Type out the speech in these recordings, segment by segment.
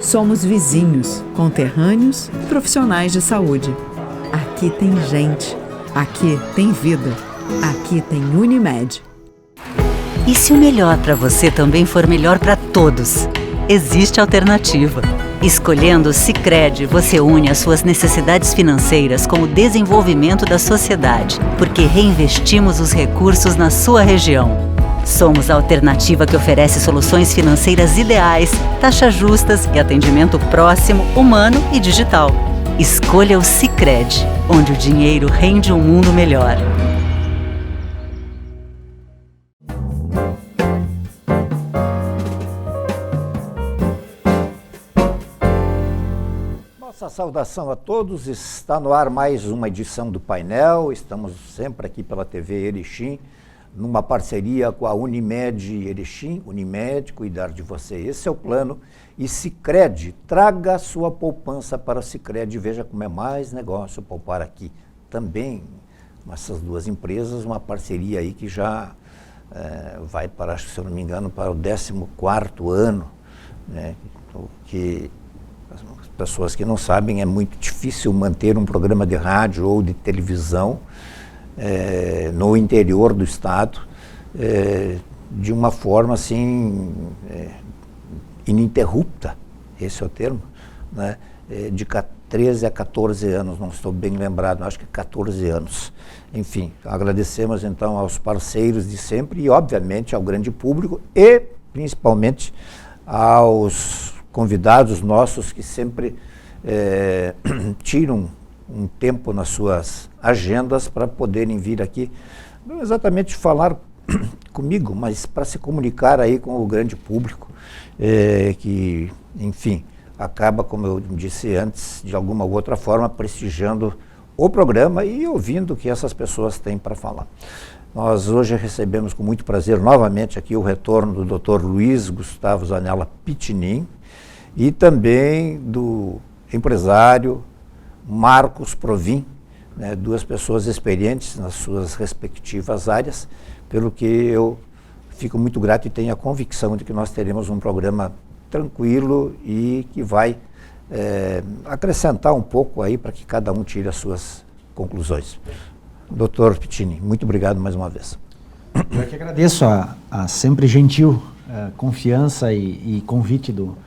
Somos vizinhos, conterrâneos e profissionais de saúde. Aqui tem gente. Aqui tem vida. Aqui tem Unimed. E se o melhor para você também for melhor para todos? Existe alternativa. Escolhendo o Sicredi, você une as suas necessidades financeiras com o desenvolvimento da sociedade, porque reinvestimos os recursos na sua região. Somos a alternativa que oferece soluções financeiras ideais, taxas justas e atendimento próximo, humano e digital. Escolha o Sicredi, onde o dinheiro rende um mundo melhor. Nossa saudação a todos, está no ar mais uma edição do painel, estamos sempre aqui pela TV Erechim, numa parceria com a Unimed Erechim, Unimed, cuidar de você, esse é o plano, e Sicredi, traga a sua poupança para o Sicredi, veja como é mais negócio poupar aqui. Também, essas duas empresas, uma parceria aí que já vai para, se eu não me engano, para o 14º ano, né, que as pessoas que não sabem, é muito difícil manter um programa de rádio ou de televisão no interior do estado de uma forma assim ininterrupta, esse é o termo, né? De 13 a 14 anos, não estou bem lembrado, acho que 14 anos. Enfim, agradecemos então aos parceiros de sempre e obviamente ao grande público e principalmente aos convidados nossos que sempre tiram um tempo nas suas agendas para poderem vir aqui, não exatamente falar comigo, mas para se comunicar aí com o grande público, que, enfim, acaba, como eu disse antes, de alguma ou outra forma, prestigiando o programa e ouvindo o que essas pessoas têm para falar. Nós hoje recebemos com muito prazer novamente aqui o retorno do Dr. Luiz Gustavo Zanella Pitinin e também do empresário Marcos Provin, né, duas pessoas experientes nas suas respectivas áreas, pelo que eu fico muito grato e tenho a convicção de que nós teremos um programa tranquilo e que vai acrescentar um pouco aí para que cada um tire as suas conclusões. Doutor Pitinin, muito obrigado mais uma vez. Eu que agradeço a sempre gentil confiança e convite do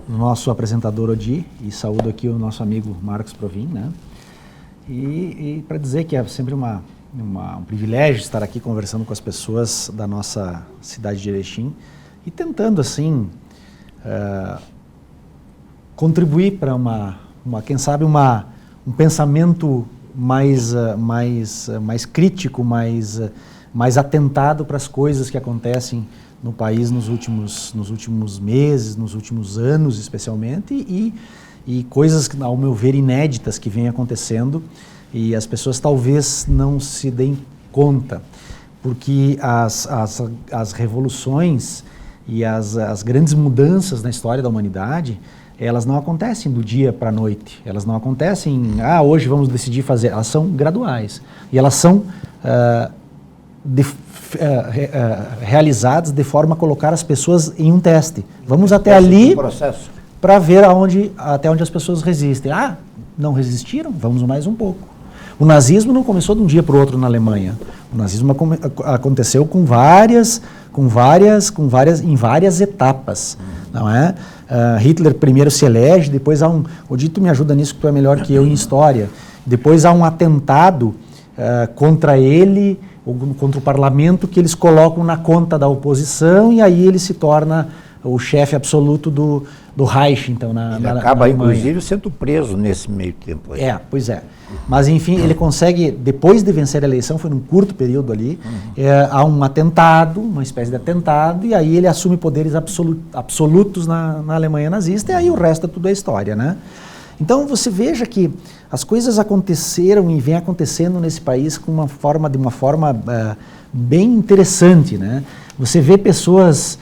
nosso apresentador Odi, e saúdo aqui o nosso amigo Marcos Provin, né? E para dizer que é sempre um privilégio estar aqui conversando com as pessoas da nossa cidade de Erechim e tentando, assim, contribuir para quem sabe, um pensamento mais crítico, mais atentado para as coisas que acontecem no país nos últimos meses, nos últimos anos especialmente, e coisas, ao meu ver, inéditas que vêm acontecendo e as pessoas talvez não se deem conta, porque as revoluções e as grandes mudanças na história da humanidade, elas não acontecem do dia para a noite, elas não acontecem, hoje vamos decidir fazer, elas são graduais e elas são realizadas de forma a colocar as pessoas em um teste. Vamos até ali para ver até onde as pessoas resistem. Não resistiram? Vamos mais um pouco. O nazismo não começou de um dia para o outro na Alemanha. O nazismo aconteceu em várias etapas, não é? Hitler primeiro se elege, depois há o Dito me ajuda nisso, que tu é melhor que eu em história. Depois há um atentado contra ele, contra o parlamento, que eles colocam na conta da oposição, e aí ele se torna o chefe absoluto do Reich, então, ele acaba, inclusive, sendo preso nesse meio tempo aí. Pois é. Mas, enfim, ele consegue, depois de vencer a eleição, foi num curto período ali, há um atentado, uma espécie de atentado, e aí ele assume poderes absolutos na Alemanha nazista, e aí o resto tudo é história, né? Então, você veja que as coisas aconteceram e vêm acontecendo nesse país de uma forma bem interessante, né? Você vê pessoas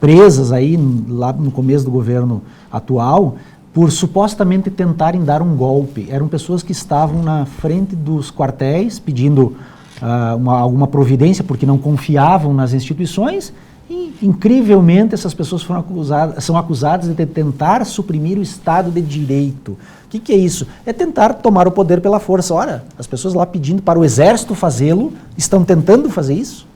presas aí lá no começo do governo atual por supostamente tentarem dar um golpe. Eram pessoas que estavam na frente dos quartéis pedindo alguma providência porque não confiavam nas instituições, e incrivelmente, essas pessoas são acusadas de tentar suprimir o Estado de Direito. O que é isso? É tentar tomar o poder pela força. Ora, as pessoas lá pedindo para o Exército fazê-lo, estão tentando fazer isso.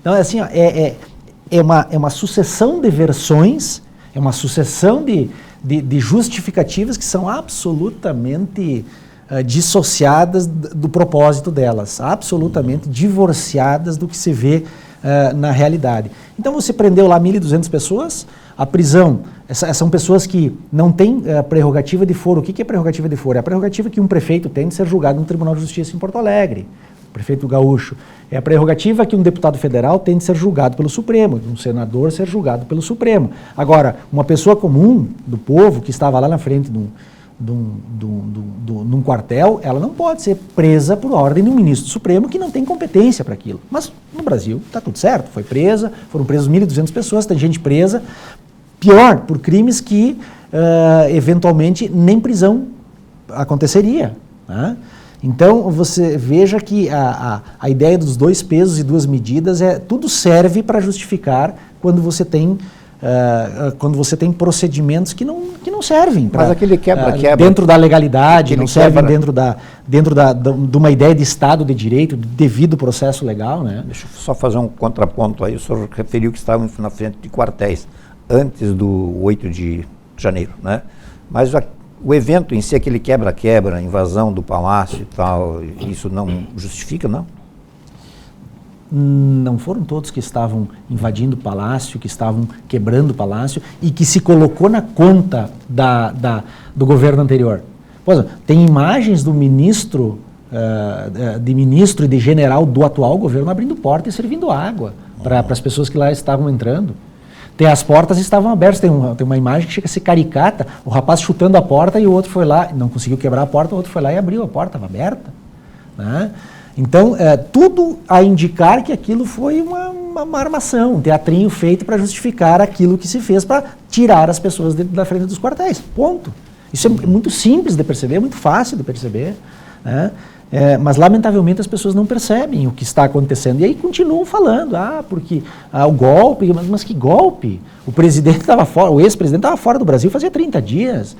Então, é assim, ó, é uma sucessão de versões, é uma sucessão de justificativas que são absolutamente dissociadas do propósito delas, absolutamente divorciadas do que se vê na realidade. Então você prendeu lá 1.200 pessoas, a prisão, são pessoas que não têm prerrogativa de foro. O que é prerrogativa de foro? É a prerrogativa que um prefeito tem de ser julgado no Tribunal de Justiça em Porto Alegre, o prefeito gaúcho. É a prerrogativa que um deputado federal tem de ser julgado pelo Supremo, um senador ser julgado pelo Supremo. Agora, uma pessoa comum do povo que estava lá na frente num quartel, ela não pode ser presa por ordem de um ministro do Supremo que não tem competência para aquilo. Mas no Brasil está tudo certo, foi presa, foram presas 1.200 pessoas, tem gente presa, pior, por crimes que eventualmente nem prisão aconteceria, né? Então você veja que a ideia dos 2 pesos e 2 medidas tudo serve para justificar quando você tem procedimentos que não servem pra, mas aquele quebra-quebra dentro da legalidade, não servem dentro de uma ideia de Estado de Direito, de devido processo legal, né? Deixa eu só fazer um contraponto aí. O senhor referiu que estavam na frente de quartéis antes do 8 de janeiro, né? Mas o evento em si, aquele quebra-quebra, invasão do palácio e tal, isso não justifica, não? Não foram todos que estavam invadindo o palácio, que estavam quebrando o palácio e que se colocou na conta do governo anterior. Pois, tem imagens do ministro e de general do atual governo abrindo porta e servindo água para as pessoas que lá estavam entrando. As portas estavam abertas, tem uma imagem que chega a ser caricata, o rapaz chutando a porta e o outro foi lá, não conseguiu quebrar a porta, o outro foi lá e abriu a porta, estava aberta, né? Então, tudo a indicar que aquilo foi uma armação, um teatrinho feito para justificar aquilo que se fez para tirar as pessoas da frente dos quartéis, ponto. Isso é muito simples de perceber, é muito fácil de perceber, né? Mas lamentavelmente as pessoas não percebem o que está acontecendo e aí continuam falando, porque o golpe, mas que golpe? O presidente estava fora, o ex-presidente estava fora do Brasil fazia 30 dias,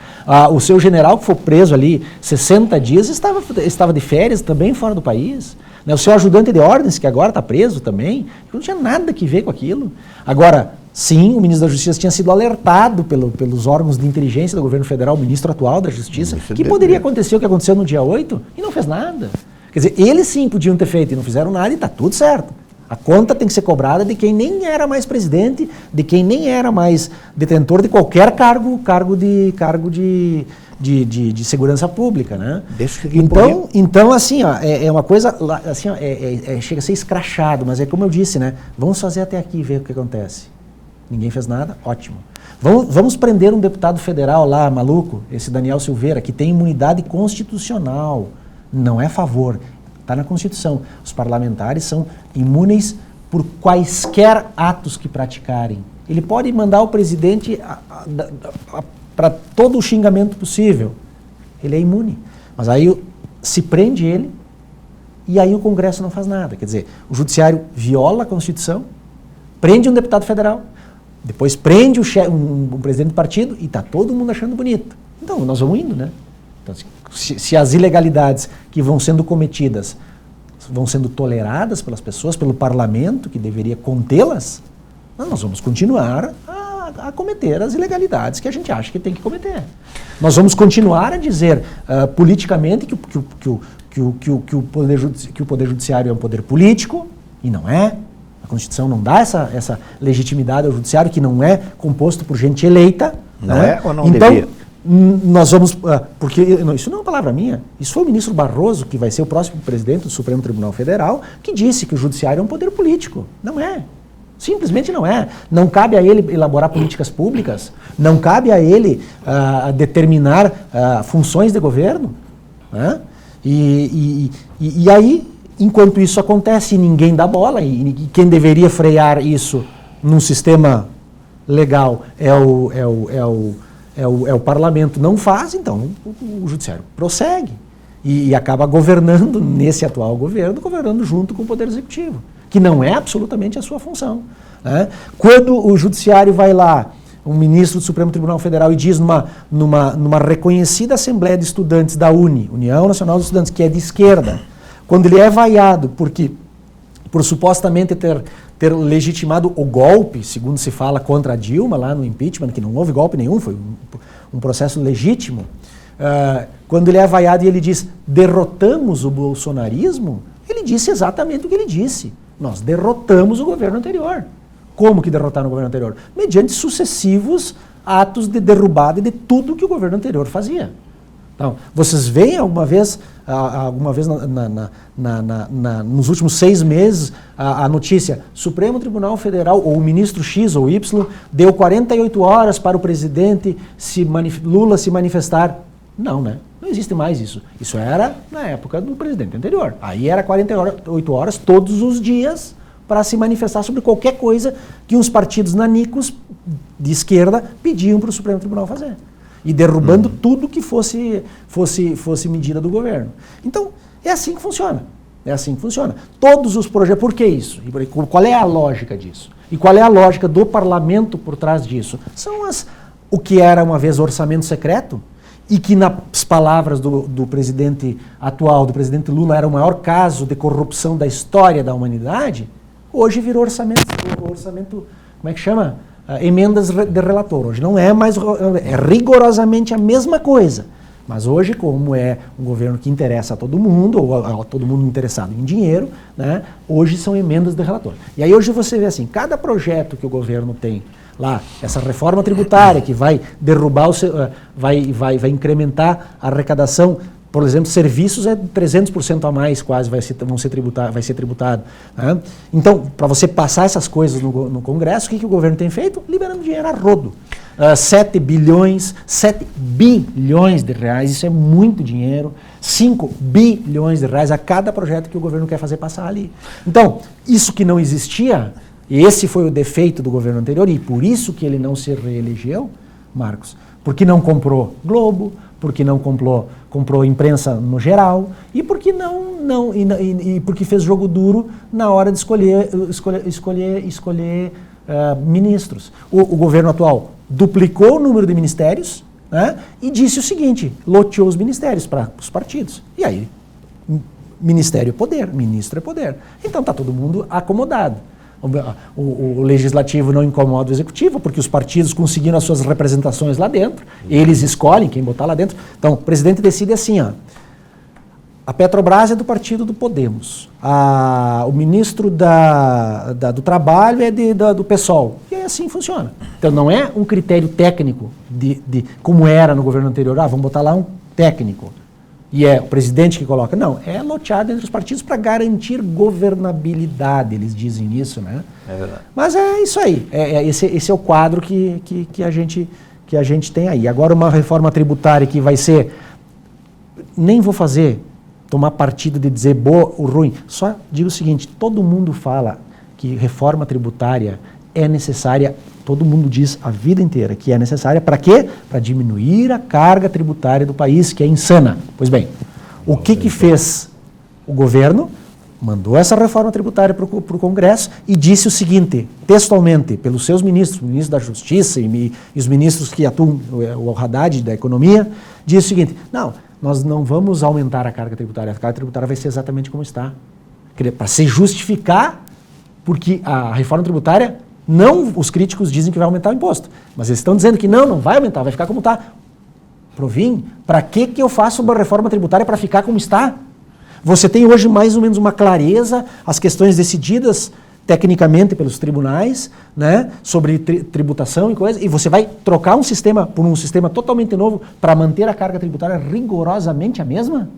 o seu general que foi preso ali 60 dias estava de férias também fora do país, né? O seu ajudante de ordens que agora está preso também, não tinha nada que ver com aquilo. Agora, sim, o ministro da Justiça tinha sido alertado pelos órgãos de inteligência do governo federal, o ministro atual da Justiça, que poderia acontecer o que aconteceu no dia 8 e não fez nada. Quer dizer, eles sim podiam ter feito e não fizeram nada e está tudo certo. A conta tem que ser cobrada de quem nem era mais presidente, de quem nem era mais detentor de qualquer cargo de segurança pública, né? Então assim, ó, é uma coisa, assim, ó, chega a ser escrachado, mas é como eu disse, né? Vamos fazer até aqui e ver o que acontece. Ninguém fez nada? Ótimo. Vamos prender um deputado federal lá, maluco, esse Daniel Silveira, que tem imunidade constitucional. Não é favor, está na Constituição. Os parlamentares são imunes por quaisquer atos que praticarem. Ele pode mandar o presidente para todo o xingamento possível. Ele é imune. Mas aí se prende ele e aí o Congresso não faz nada. Quer dizer, o Judiciário viola a Constituição, prende um deputado federal, depois prende um presidente do partido e está todo mundo achando bonito. Então, nós vamos indo, né? Então, se as ilegalidades que vão sendo cometidas vão sendo toleradas pelas pessoas, pelo parlamento, que deveria contê-las, nós vamos continuar a cometer as ilegalidades que a gente acha que tem que cometer. Nós vamos continuar a dizer politicamente que o Poder Judiciário é um poder político, e não é. A Constituição não dá essa legitimidade ao Judiciário, que não é composto por gente eleita. Não né? é ou não então, devia? Nós vamos... porque isso não é uma palavra minha. Isso foi o ministro Barroso, que vai ser o próximo presidente do Supremo Tribunal Federal, que disse que o Judiciário é um poder político. Não é. Simplesmente não é. Não cabe a ele elaborar políticas públicas, não cabe a ele determinar funções de governo. Né? E aí, enquanto isso acontece, ninguém dá bola, e quem deveria frear isso num sistema legal é o parlamento, não faz, então o judiciário prossegue e acaba governando, nesse atual governo, governando junto com o poder executivo. que não é absolutamente a sua função. Né? Quando o judiciário vai lá, um ministro do Supremo Tribunal Federal, e diz numa reconhecida Assembleia de Estudantes da União Nacional dos Estudantes, que é de esquerda, quando ele é vaiado por supostamente ter legitimado o golpe, segundo se fala, contra a Dilma lá no impeachment, que não houve golpe nenhum, foi um processo legítimo, quando ele é vaiado e ele diz, derrotamos o bolsonarismo, ele disse exatamente o que ele disse. Nós derrotamos o governo anterior. Como que derrotaram o governo anterior? Mediante sucessivos atos de derrubada de tudo que o governo anterior fazia. Então, vocês veem alguma vez nos últimos 6 meses a notícia, Supremo Tribunal Federal, ou o ministro X ou Y, deu 48 horas para o presidente Lula se manifestar. Não, né? Não existe mais isso. Isso era na época do presidente anterior. Aí era 48 horas todos os dias para se manifestar sobre qualquer coisa que uns partidos nanicos de esquerda pediam para o Supremo Tribunal fazer. E derrubando tudo que fosse medida do governo. Então, é assim que funciona. É assim que funciona. Todos os projetos... Por que isso? Qual é a lógica disso? E qual é a lógica do parlamento por trás disso? São o que era uma vez orçamento secreto, e que nas palavras do presidente atual, do presidente Lula, era o maior caso de corrupção da história da humanidade, hoje virou orçamento, como é que chama? Emendas de relator. Hoje não é mais, é rigorosamente a mesma coisa. Mas hoje, como é um governo que interessa a todo mundo, ou a todo mundo interessado em dinheiro, né, hoje são emendas de relator. E aí hoje você vê assim, cada projeto que o governo tem lá, essa reforma tributária que vai derrubar, vai incrementar a arrecadação, por exemplo, serviços é 300% a mais quase vai ser tributado. Né? Então, para você passar essas coisas no Congresso, o que o governo tem feito? Liberando dinheiro a rodo. 7 bilhões de reais, isso é muito dinheiro, 5 bilhões de reais a cada projeto que o governo quer fazer passar ali. Então, isso que não existia, e esse foi o defeito do governo anterior, e por isso que ele não se reelegeu, Marcos, porque não comprou Globo, porque não comprou imprensa no geral, e porque porque fez jogo duro na hora de escolher ministros. O governo atual duplicou o número de ministérios, né, e disse o seguinte, loteou os ministérios para os partidos. E aí, ministério é poder, ministro é poder. Então está todo mundo acomodado. O legislativo não incomoda o executivo, porque os partidos conseguiram as suas representações lá dentro, eles escolhem quem botar lá dentro. Então, o presidente decide assim, ó, a Petrobras é do partido do Podemos, o ministro do Trabalho é do PSOL, e aí assim funciona. Então, não é um critério técnico de como era no governo anterior, vamos botar lá um técnico. E é o presidente que coloca. Não, é loteado entre os partidos para garantir governabilidade, eles dizem isso, né? É verdade. Mas é isso aí, esse é o quadro que a gente tem aí. Agora uma reforma tributária que vai ser, nem vou tomar partido de dizer boa ou ruim, só digo o seguinte, todo mundo fala que reforma tributária é necessária, todo mundo diz a vida inteira que é necessária para quê? Para diminuir a carga tributária do país, que é insana. Pois bem, o que fez o governo? Mandou essa reforma tributária para o Congresso e disse o seguinte, textualmente, pelos seus ministros, o ministro da Justiça e os ministros que atuam, o Haddad da Economia, disse o seguinte, não, nós não vamos aumentar a carga tributária vai ser exatamente como está. Para se justificar, porque a reforma tributária, não, os críticos dizem que vai aumentar o imposto, mas eles estão dizendo que não vai aumentar, vai ficar como está. Provim, para que eu faço uma reforma tributária para ficar como está? Você tem hoje mais ou menos uma clareza, as questões decididas tecnicamente pelos tribunais, né, sobre tributação e coisa, e você vai trocar um sistema por um sistema totalmente novo para manter a carga tributária rigorosamente a mesma?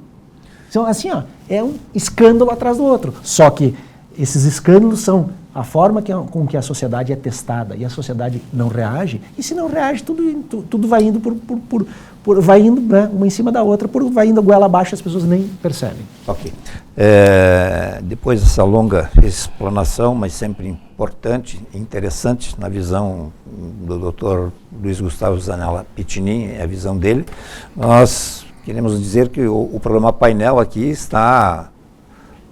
Então, assim, ó, é um escândalo atrás do outro. Só que esses escândalos são a forma com que a sociedade é testada e a sociedade não reage, e se não reage, tudo vai indo vai indo, né, uma em cima da outra, vai indo goela abaixo, as pessoas nem percebem. Ok. Depois dessa longa explanação, mas sempre importante e interessante na visão do Dr. Luiz Gustavo Zanella Pittinin, a visão dele, nós queremos dizer que o programa Painel aqui está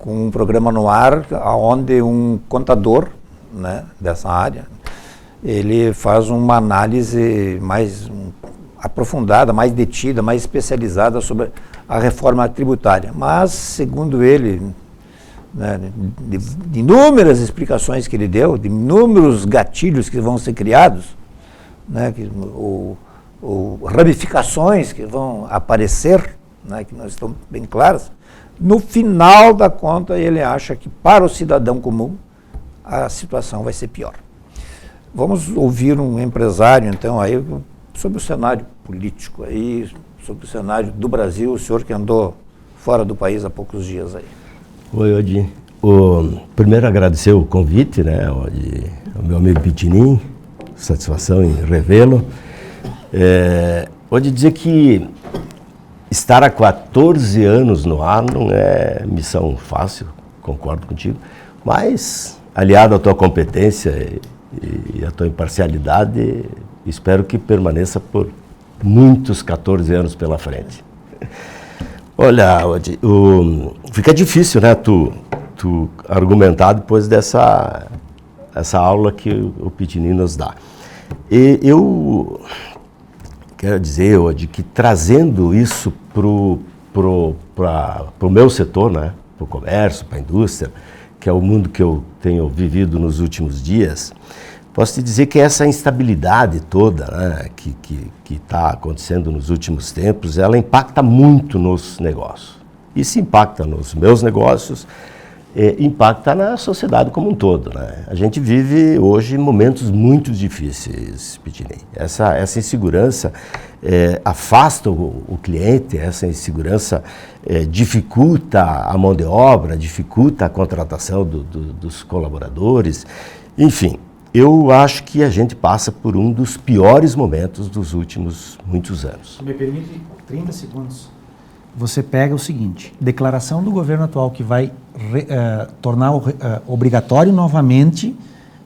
com um programa no ar, onde um contador, né, dessa área, ele faz uma análise mais aprofundada, mais detida, mais especializada sobre a reforma tributária. Mas, segundo ele, né, de inúmeras explicações que ele deu, de inúmeros gatilhos que vão ser criados, né, ramificações que vão aparecer, né, que não estão bem claras, no final da conta ele acha que para o cidadão comum a situação vai ser pior. Vamos ouvir um empresário, então, aí, sobre o cenário político, aí, sobre o cenário do Brasil, o senhor que andou fora do país há poucos dias aí. Oi, Odi. Primeiro agradecer o convite, né, Odi, ao meu amigo Pitinim, satisfação em revê-lo. Pode dizer que estar há 14 anos no ar não é missão fácil, concordo contigo, mas aliado à tua competência e à tua imparcialidade, espero que permaneça por muitos 14 anos pela frente. Olha, Odi, fica difícil, né, tu argumentar depois essa aula que o Pitinim nos dá. E eu quero dizer, Odi, que trazendo isso pro meu setor, né, pro comércio, para a indústria, que é o mundo que eu tenho vivido nos últimos dias, posso te dizer que essa instabilidade toda, né, que está acontecendo nos últimos tempos, ela impacta muito nos negócios. E se impacta nos meus negócios, impacta na sociedade como um todo, né? A gente vive hoje momentos muito difíceis, Pitinim. Essa insegurança afasta o cliente, essa insegurança dificulta a mão de obra, dificulta a contratação dos colaboradores, enfim. Eu acho que a gente passa por um dos piores momentos dos últimos muitos anos. Se me permite 30 segundos. Você pega o seguinte, declaração do governo atual que vai tornar obrigatório novamente,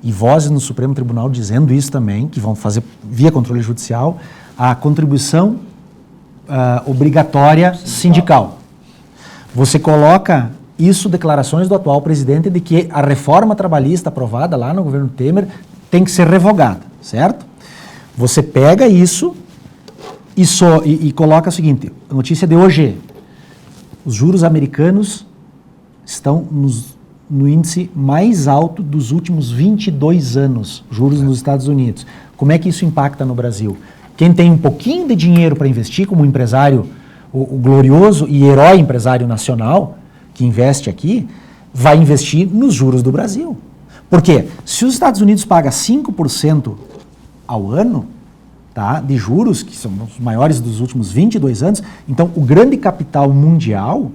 e vozes no Supremo Tribunal dizendo isso também, que vão fazer via controle judicial, a contribuição obrigatória sindical. Você coloca isso, declarações do atual presidente de que a reforma trabalhista aprovada lá no governo Temer tem que ser revogada, certo? Você pega isso e coloca o seguinte, a notícia de hoje, os juros americanos estão no índice mais alto dos últimos 22 anos, juros nos Estados Unidos. Como é que isso impacta no Brasil? Quem tem um pouquinho de dinheiro para investir, como empresário, o glorioso e herói empresário nacional, que investe aqui, vai investir nos juros do Brasil. Por quê? Se os Estados Unidos pagam 5% ao ano, tá, de juros, que são os maiores dos últimos 22 anos, então o grande capital mundial,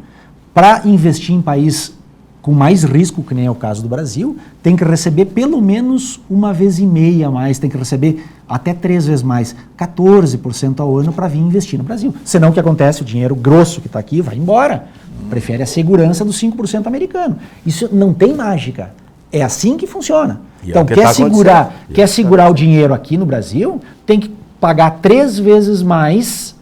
para investir em país com mais risco, que nem é o caso do Brasil, tem que receber pelo menos 1,5 vezes a mais, tem que receber até 3 vezes mais, 14% ao ano para vir investir no Brasil. Senão o que acontece? O dinheiro grosso que está aqui vai embora. Prefere a segurança dos 5% americano. Isso não tem mágica. É assim que funciona. Então, quer segurar o dinheiro aqui no Brasil, tem que pagar 3 vezes mais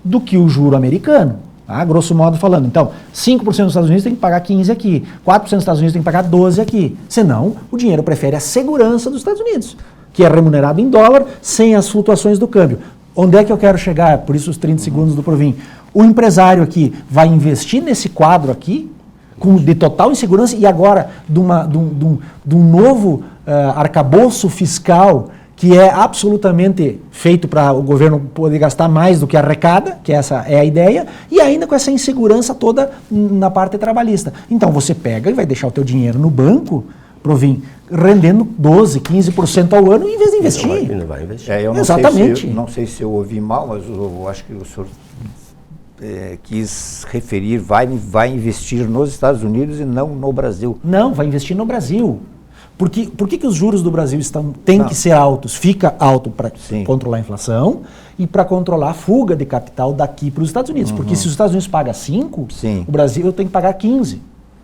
do que o juro americano. Tá? Grosso modo falando. Então, 5% dos Estados Unidos tem que pagar 15 aqui. 4% dos Estados Unidos tem que pagar 12 aqui. Senão, o dinheiro prefere a segurança dos Estados Unidos, que é remunerado em dólar, sem as flutuações do câmbio. Onde é que eu quero chegar? Por isso os 30 segundos do Provin. O empresário aqui vai investir nesse quadro aqui, de total insegurança, e agora de um novo arcabouço fiscal que é absolutamente feito para o governo poder gastar mais do que arrecada, que essa é a ideia, e ainda com essa insegurança toda na parte trabalhista. Então você pega e vai deixar o teu dinheiro no banco, Provin, rendendo 12%, 15% ao ano, em vez de investir. Não vai investir. Eu não Exatamente. Não sei se eu ouvi mal, mas eu acho que o senhor quis referir, vai investir nos Estados Unidos e não no Brasil. Não, vai investir no Brasil. Por que os juros do Brasil têm que ser altos? Fica alto para controlar a inflação e para controlar a fuga de capital daqui para os Estados Unidos. Porque se os Estados Unidos pagam 5, o Brasil tem que pagar 15.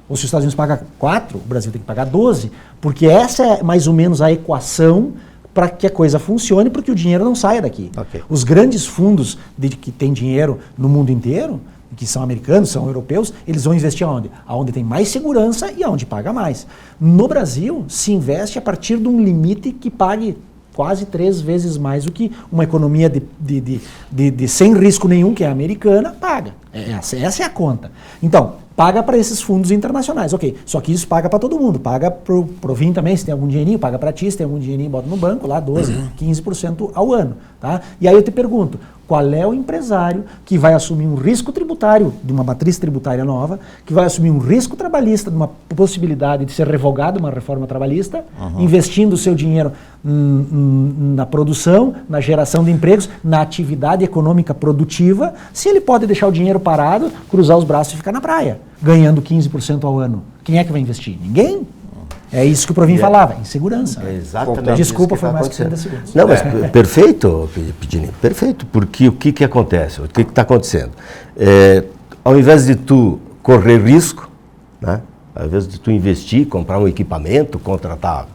Ou se os Estados Unidos pagam 4, o Brasil tem que pagar 12. Porque essa é mais ou menos a equação para que a coisa funcione, porque o dinheiro não saia daqui. Okay. Os grandes fundos que têm dinheiro no mundo inteiro, que são americanos, são europeus, eles vão investir aonde? Aonde tem mais segurança e aonde paga mais. No Brasil, se investe a partir de um limite que pague quase 3 vezes mais do que uma economia de sem risco nenhum, que é a americana, paga. Essa é a conta. Então, paga para esses fundos internacionais, ok. Só que isso paga para todo mundo. Paga pro Vim também, se tem algum dinheirinho, paga para ti, se tem algum dinheirinho, bota no banco, lá 12, 15% ao ano. Tá? E aí eu te pergunto, qual é o empresário que vai assumir um risco tributário de uma matriz tributária nova, que vai assumir um risco trabalhista de uma possibilidade de ser revogada uma reforma trabalhista, investindo o seu dinheiro na produção, na geração de empregos, na atividade econômica produtiva, se ele pode deixar o dinheiro parado, cruzar os braços e ficar na praia, ganhando 15% ao ano? Quem é que vai investir? Ninguém. É isso que o Provin falava, insegurança. É exatamente. Desculpa, isso foi tá mais que 30 segundos. Não, mas perfeito, Pidini, perfeito, porque o que acontece? O que está acontecendo? Ao invés de tu correr risco, né, ao invés de tu investir, comprar um equipamento, contratar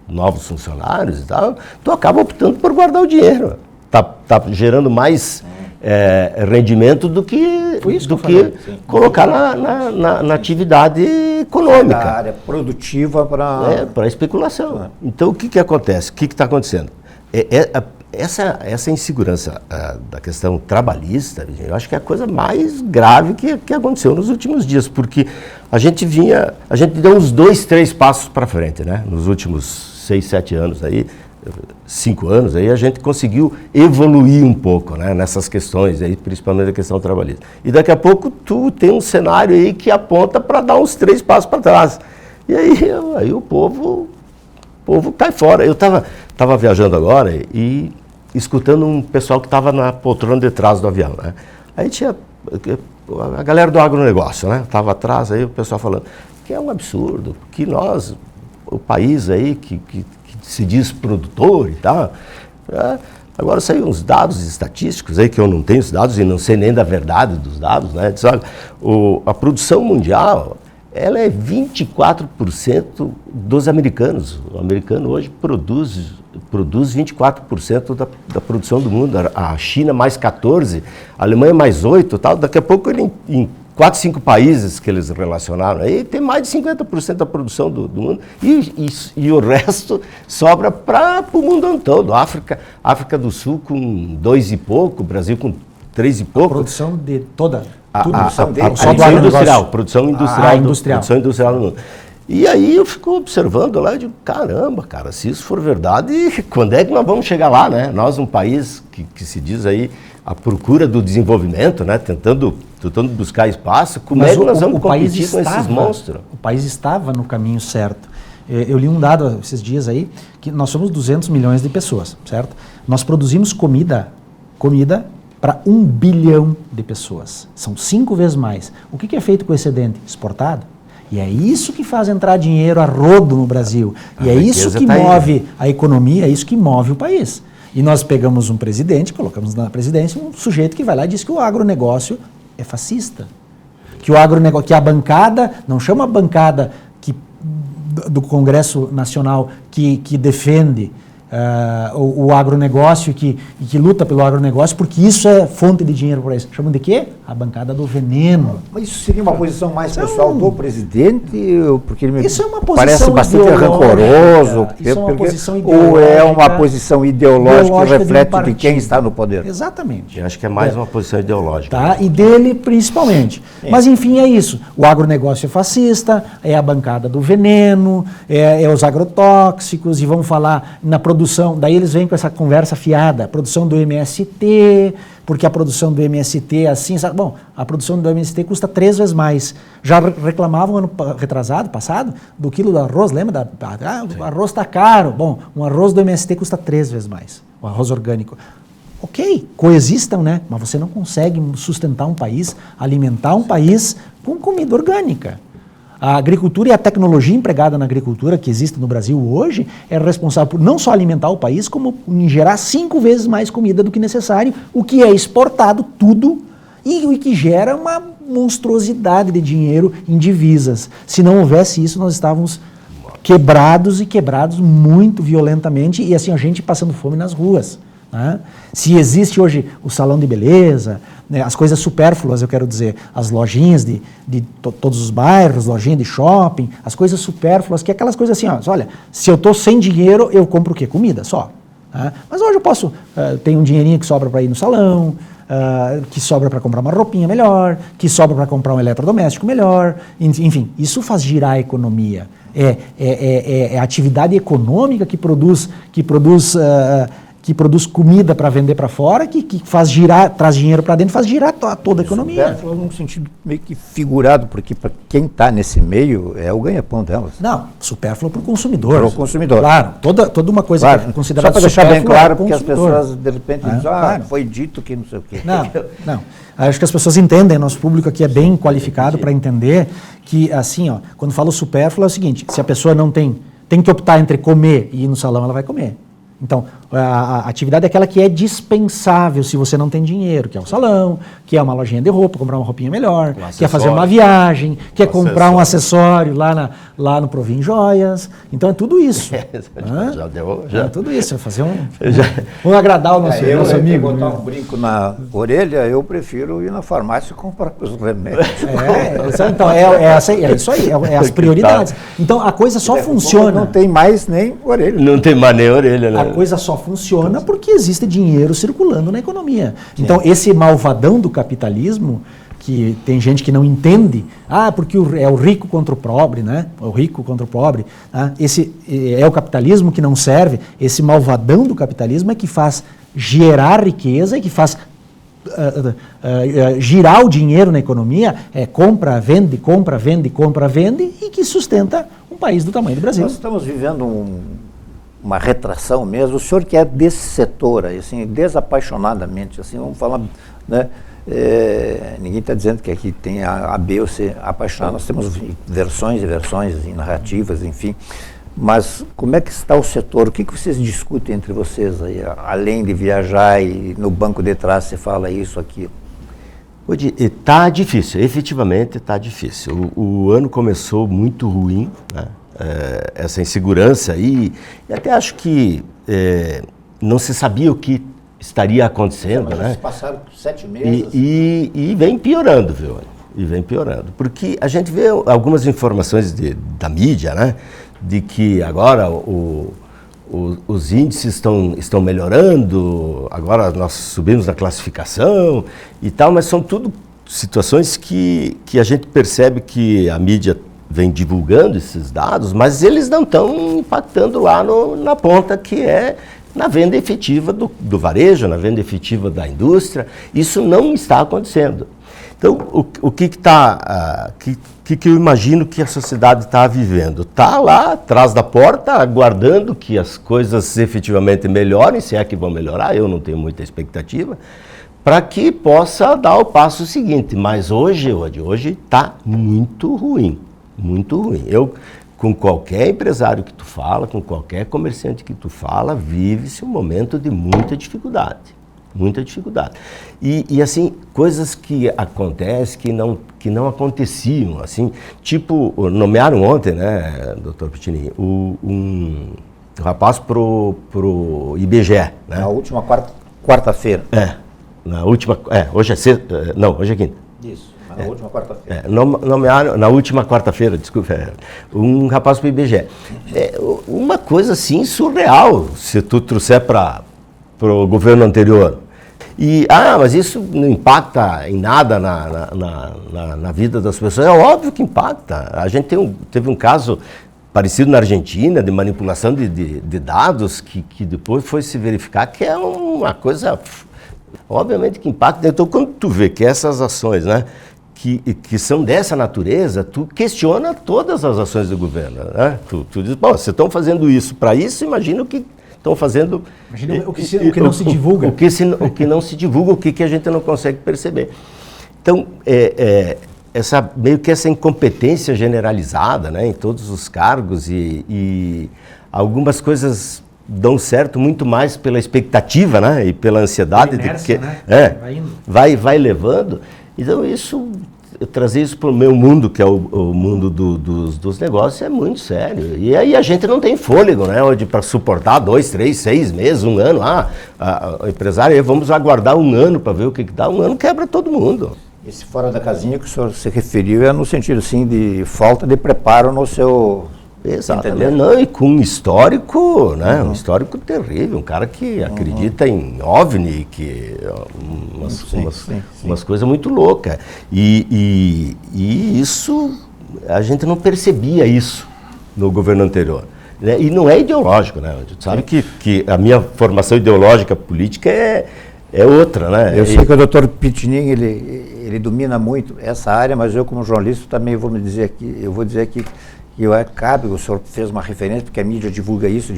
novos funcionários e tal, tu acaba optando por guardar o dinheiro. Tá gerando mais rendimento do que colocar na atividade econômica. Na área produtiva para especulação. Então, o que acontece? O que está acontecendo? Essa insegurança da questão trabalhista, eu acho que é a coisa mais grave que aconteceu nos últimos dias, porque a gente deu uns 2, 3 passos para frente, né? Nos últimos 6, 7 anos aí, 5 anos aí, a gente conseguiu evoluir um pouco, né, nessas questões aí, principalmente a questão trabalhista. E daqui a pouco tu tem um cenário aí que aponta para dar uns 3 passos para trás. E aí o povo cai fora. Eu estava viajando agora e escutando um pessoal que estava na poltrona de trás do avião, né? Aí tinha a galera do agronegócio, né? Estava atrás, aí o pessoal falando que é um absurdo, que nós, o país aí que se diz produtor e tal. Agora saíram uns dados estatísticos aí, que eu não tenho os dados e não sei nem da verdade dos dados, né? Diz, olha, a produção mundial, ela é 24% dos americanos. O americano hoje produz 24% da produção do mundo. A China mais 14%, a Alemanha mais 8%, tal. Daqui a pouco ele em 4, 5 países que eles relacionaram, aí tem mais de 50% da produção do mundo e o resto sobra para o mundo todo. África do Sul com 2 e pouco, Brasil com 3 e pouco. A produção de toda a produção industrial, produção industrial do mundo. E aí eu fico observando lá e digo, caramba, cara, se isso for verdade, quando é que nós vamos chegar lá, né? Nós, um país que se diz aí a procura do desenvolvimento, né? Tentando buscar espaço, como é que nós vamos competir com esses monstros? O país estava no caminho certo. Eu li um dado esses dias aí, que nós somos 200 milhões de pessoas, certo? Nós produzimos comida para 1 bilhão de pessoas. São 5 vezes mais. O que é feito com o excedente? Exportado. E é isso que faz entrar dinheiro a rodo no Brasil. E é isso que move a economia, é isso que move o país. E nós pegamos um presidente, colocamos na presidência um sujeito que vai lá e diz que o agronegócio é fascista. Que a bancada, não chama a bancada do Congresso Nacional que defende o agronegócio e que luta pelo agronegócio, porque isso é fonte de dinheiro para isso. Chamam de quê? A bancada do veneno. Mas isso seria uma posição mais pessoal do presidente? Porque ele isso é uma posição parece bastante rancoroso. Isso é uma posição ideológica. Ou é uma posição ideológica que reflete de quem está no poder? Exatamente. Eu acho que é mais uma posição ideológica. Tá? E dele principalmente. Mas enfim, é isso. O agronegócio é fascista, é a bancada do veneno, é os agrotóxicos, e vão falar na produção. Daí eles vêm com essa conversa fiada, produção do MST, porque a produção do MST é assim, sabe? Bom, a produção do MST custa 3 vezes mais. Já reclamavam ano passado, do quilo do arroz, lembra? O arroz está caro. Bom, um arroz do MST custa 3 vezes mais, o arroz orgânico. Ok, coexistam, né? Mas você não consegue sustentar um país, alimentar um país com comida orgânica. A agricultura e a tecnologia empregada na agricultura que existe no Brasil hoje é responsável por não só alimentar o país, como em gerar 5 vezes mais comida do que necessário, o que é exportado tudo e que gera uma monstruosidade de dinheiro em divisas. Se não houvesse isso, nós estávamos quebrados muito violentamente e assim a gente passando fome nas ruas. né? Se existe hoje o salão de beleza, né, as coisas supérfluas, eu quero dizer, as lojinhas de todos os bairros, lojinha de shopping, as coisas supérfluas, que é aquelas coisas assim, ó, olha, se eu estou sem dinheiro, eu compro o quê? Comida só. Né? Mas hoje eu posso, tem um dinheirinho que sobra para ir no salão, que sobra para comprar uma roupinha melhor, que sobra para comprar um eletrodoméstico melhor, enfim, isso faz girar a economia. É a atividade econômica que produz comida para vender para fora, que faz girar, traz dinheiro para dentro, faz girar toda a economia. Supérfluo num sentido meio que figurado, porque para quem está nesse meio é o ganha-pão delas. Não, supérfluo para o consumidor. Para o consumidor. Claro, toda uma coisa claro. que é considerada supérflua. Só para deixar bem claro, porque as consumidor. pessoas de repente dizem, claro. Foi dito que não sei o quê. Não. Acho que as pessoas entendem, nosso público aqui é bem qualificado para entender que, assim, ó, quando falo supérfluo é o seguinte, se a pessoa não tem que optar entre comer e ir no salão, ela vai comer. Então, a atividade é aquela que é dispensável se você não tem dinheiro, que é o salão, que é uma lojinha de roupa, comprar uma roupinha melhor, que é fazer uma viagem, que é comprar um acessório lá no Provin Joias. Então é tudo isso. É tudo isso, é fazer vamos agradar o nosso amigo. Botar um brinco na orelha, eu prefiro ir na farmácia e comprar os remédios. Então, é isso aí, é as prioridades. Então a coisa só funciona. Não tem mais nem orelha. Não tem mais nem orelha, né? A coisa só funciona porque existe dinheiro circulando na economia. Então, esse malvadão do capitalismo, que tem gente que não entende, porque é o rico contra o pobre, né? O rico contra o pobre. Esse é o capitalismo que não serve. Esse malvadão do capitalismo é que faz gerar riqueza e que faz girar o dinheiro na economia, compra, vende, e que sustenta um país do tamanho do Brasil. Nós estamos vivendo uma retração mesmo. O senhor que é desse setor, assim, desapaixonadamente, assim, vamos falar, né? Ninguém está dizendo que aqui tem a B ou C apaixonado, nós temos versões e versões e narrativas, enfim, mas como é que está o setor? O que vocês discutem entre vocês aí, além de viajar e no banco de trás você fala isso, aquilo? Está difícil, efetivamente está difícil. O ano começou muito ruim, né? Essa insegurança aí, e até acho que não se sabia o que estaria acontecendo, né? Passaram 7 meses. E vem piorando, viu? E vem piorando. Porque a gente vê algumas informações da mídia, né? De que agora os índices estão melhorando, agora nós subimos na classificação e tal, mas são tudo situações que a gente percebe que a mídia vem divulgando esses dados, mas eles não estão impactando lá na ponta, que é na venda efetiva do varejo, na venda efetiva da indústria. Isso não está acontecendo. Então, o que eu imagino que a sociedade está vivendo? Está lá atrás da porta, aguardando que as coisas efetivamente melhorem, se é que vão melhorar, eu não tenho muita expectativa, para que possa dar o passo seguinte. Mas hoje está muito ruim. Muito ruim. Com qualquer empresário que tu fala, com qualquer comerciante que tu fala, vive-se um momento de muita dificuldade. Muita dificuldade. E assim, coisas que acontecem que não aconteciam, assim, tipo, nomearam ontem, né, doutor Pitini, um rapaz pro IBGE, né? Na última quarta-feira. Hoje é sexta, não, hoje é quinta. Isso. Na última quarta-feira. Nomearam na última quarta-feira, desculpa, um rapaz para o IBGE. Uma coisa assim surreal, se tu trouxer para o governo anterior. Mas isso não impacta em nada na vida das pessoas. É óbvio que impacta. A gente teve um caso parecido na Argentina, de manipulação de dados, que depois foi se verificar que é uma coisa, obviamente, que impacta. Então, quando tu vê que essas ações, né, que são dessa natureza, tu questiona todas as ações do governo, né? Tu diz, vocês estão fazendo isso para isso, imagina o que estão fazendo... Imagina o que não se divulga. O que não se divulga, o que a gente não consegue perceber. Então, meio que essa incompetência generalizada, né, em todos os cargos, e algumas coisas dão certo muito mais pela expectativa, né, e pela ansiedade, inércia, vai levando. Então isso trazer isso para o meu mundo, que é o mundo dos negócios, é muito sério. E aí a gente não tem fôlego, né? Para suportar 2, 3, 6 meses, 1 ano. O empresário, vamos aguardar 1 ano para ver o que dá. 1 ano quebra todo mundo. Esse fora da casinha que o senhor se referiu é no sentido, assim, de falta de preparo no seu... Exatamente. Não, e com um histórico, né? Um histórico terrível, um cara que acredita em OVNI, que umas coisas muito loucas. E isso, a gente não percebia isso no governo anterior. Né? E não é ideológico, né? A gente sabe que a minha formação ideológica política é outra, né? Eu sei que o doutor Pitinin, ele domina muito essa área, mas eu como jornalista também vou dizer aqui que cabe, o senhor fez uma referência, porque a mídia divulga isso,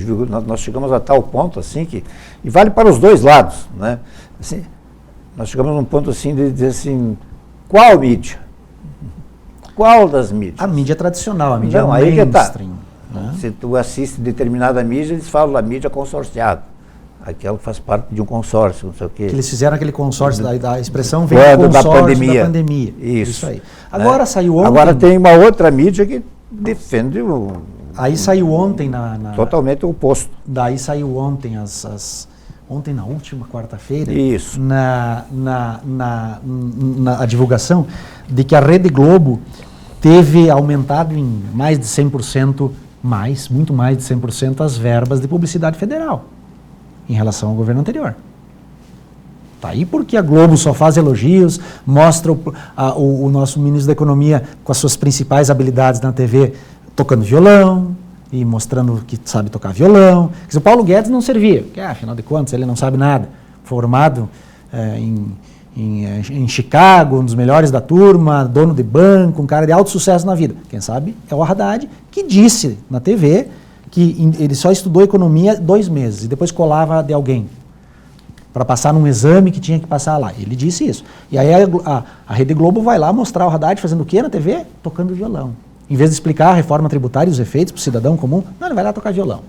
nós chegamos a tal ponto, assim, e vale para os dois lados, né? Assim, nós chegamos num ponto, assim, de dizer assim, qual mídia? Qual das mídias? A mídia tradicional, a mídia não, mainstream. Aí que tá. Né? Se tu assiste determinada mídia, eles falam da mídia consorciada. Aquela faz parte de um consórcio, não sei o quê. Que eles fizeram aquele consórcio, da expressão vem do consórcio da pandemia. Isso aí. Agora saiu ontem... Agora tem uma outra mídia que defende o... Aí saiu ontem totalmente o oposto. Daí saiu ontem, ontem na última quarta-feira, isso, na a divulgação de que a Rede Globo teve aumentado em mais de 100%, muito mais de 100% as verbas de publicidade federal em relação ao governo anterior. Tá aí porque a Globo só faz elogios, mostra o nosso ministro da Economia com as suas principais habilidades na TV tocando violão e mostrando que sabe tocar violão. Quer dizer, o Paulo Guedes não servia, porque afinal de contas ele não sabe nada. Formado em Chicago, um dos melhores da turma, dono de banco, um cara de alto sucesso na vida. Quem sabe é o Haddad, que disse na TV que ele só estudou economia 2 meses e depois colava de alguém para passar num exame que tinha que passar lá. Ele disse isso. E aí a Rede Globo vai lá mostrar o Haddad fazendo o quê na TV? Tocando violão. Em vez de explicar a reforma tributária e os efeitos para o cidadão comum, não, ele vai lá tocar violão.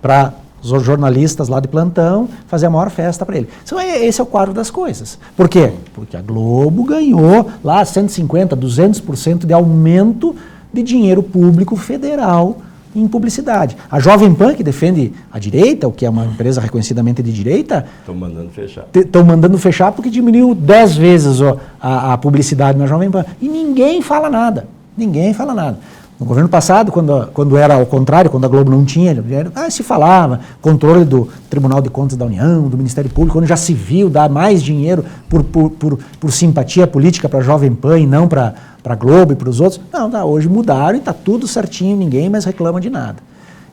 Para os jornalistas lá de plantão fazer a maior festa para ele. Então esse é o quadro das coisas. Por quê? Porque a Globo ganhou lá 150%, 200% de aumento de dinheiro público federal em publicidade. A Jovem Pan, que defende a direita, o que é uma empresa reconhecidamente de direita... Estão mandando fechar. Estão mandando fechar porque diminuiu 10 vezes a publicidade na Jovem Pan. E ninguém fala nada. Ninguém fala nada. No governo passado, quando era ao contrário, quando a Globo não tinha, se falava controle do Tribunal de Contas da União, do Ministério Público, quando já se viu dar mais dinheiro por simpatia política para a Jovem Pan e não para a Globo e para os outros. Não, hoje mudaram e está tudo certinho, ninguém mais reclama de nada.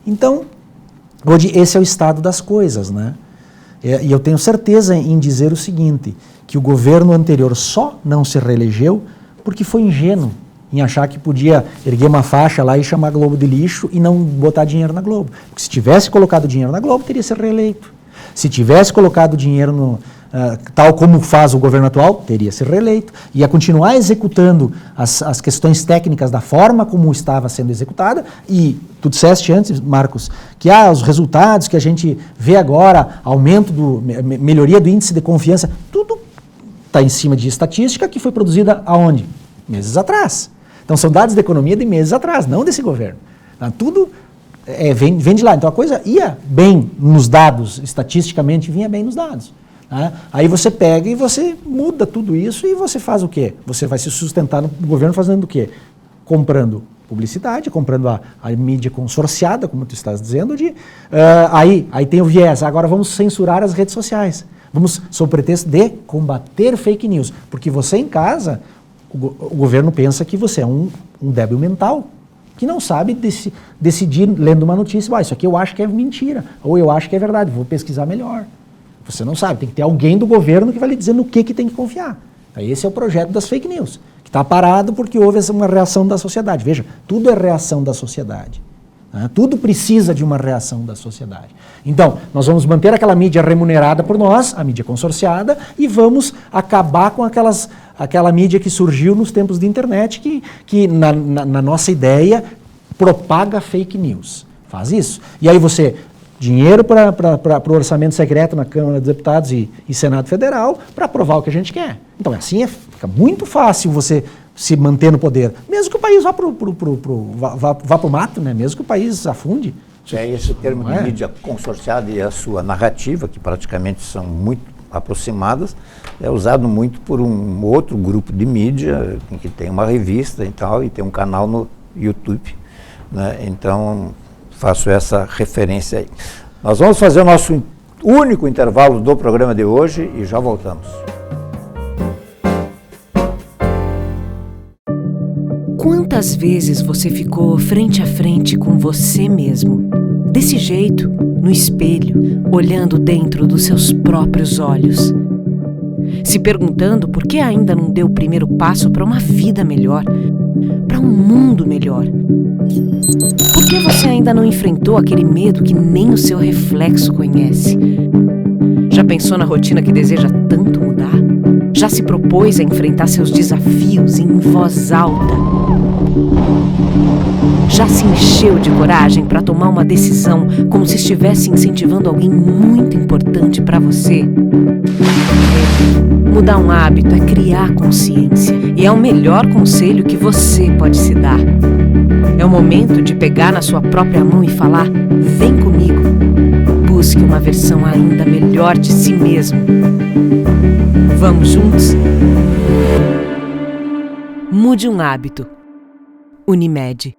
Então, hoje esse é o estado das coisas, né? E eu tenho certeza em dizer o seguinte, que o governo anterior só não se reelegeu porque foi ingênuo em achar que podia erguer uma faixa lá e chamar a Globo de lixo e não botar dinheiro na Globo. Porque se tivesse colocado dinheiro na Globo, teria sido reeleito. Se tivesse colocado dinheiro tal como faz o governo atual, teria sido reeleito. Ia continuar executando as questões técnicas da forma como estava sendo executada. E tu disseste antes, Marcos, que os resultados que a gente vê agora, melhoria do índice de confiança, tudo está em cima de estatística que foi produzida aonde? Meses atrás. Então são dados da economia de meses atrás, não desse governo. Tudo vem de lá. Então a coisa ia bem nos dados, estatisticamente vinha bem nos dados. Tá? Aí você pega e você muda tudo isso e você faz o quê? Você vai se sustentar no governo fazendo o quê? Comprando publicidade, comprando a mídia consorciada, como tu estás dizendo, aí tem o viés, agora vamos censurar as redes sociais. Vamos, sob pretexto de combater fake news. Porque você em casa... O governo pensa que você é um débil mental, que não sabe decidir lendo uma notícia, isso aqui eu acho que é mentira, ou eu acho que é verdade, vou pesquisar melhor. Você não sabe, tem que ter alguém do governo que vai lhe dizer no que tem que confiar. Esse é o projeto das fake news, que está parado porque houve uma reação da sociedade. Veja, tudo é reação da sociedade. Tudo precisa de uma reação da sociedade. Então, nós vamos manter aquela mídia remunerada por nós, a mídia consorciada, e vamos acabar com aquela mídia que surgiu nos tempos de internet, que na nossa ideia, propaga fake news. Faz isso. E aí dinheiro para o orçamento secreto na Câmara dos Deputados e Senado Federal para aprovar o que a gente quer. Então, assim fica muito fácil você se manter no poder. Mesmo que o país vá para o mato, né? Mesmo que o país afunde. Esse termo de mídia consorciada e a sua narrativa, que praticamente são muito aproximadas, é usado muito por um outro grupo de mídia, que tem uma revista e tal, e tem um canal no YouTube, né? Então, faço essa referência aí. Nós vamos fazer o nosso único intervalo do programa de hoje e já voltamos. Quantas vezes você ficou frente a frente com você mesmo, desse jeito, no espelho, olhando dentro dos seus próprios olhos, se perguntando por que ainda não deu o primeiro passo para uma vida melhor, para um mundo melhor? Por que você ainda não enfrentou aquele medo que nem o seu reflexo conhece? Já pensou na rotina que deseja tanto mudar? Já se propôs a enfrentar seus desafios em voz alta? Já se encheu de coragem para tomar uma decisão como se estivesse incentivando alguém muito importante para você? Mudar um hábito é criar consciência e é o melhor conselho que você pode se dar. É o momento de pegar na sua própria mão e falar: vem comigo. Busque uma versão ainda melhor de si mesmo. Vamos juntos? Mude um hábito. Unimed.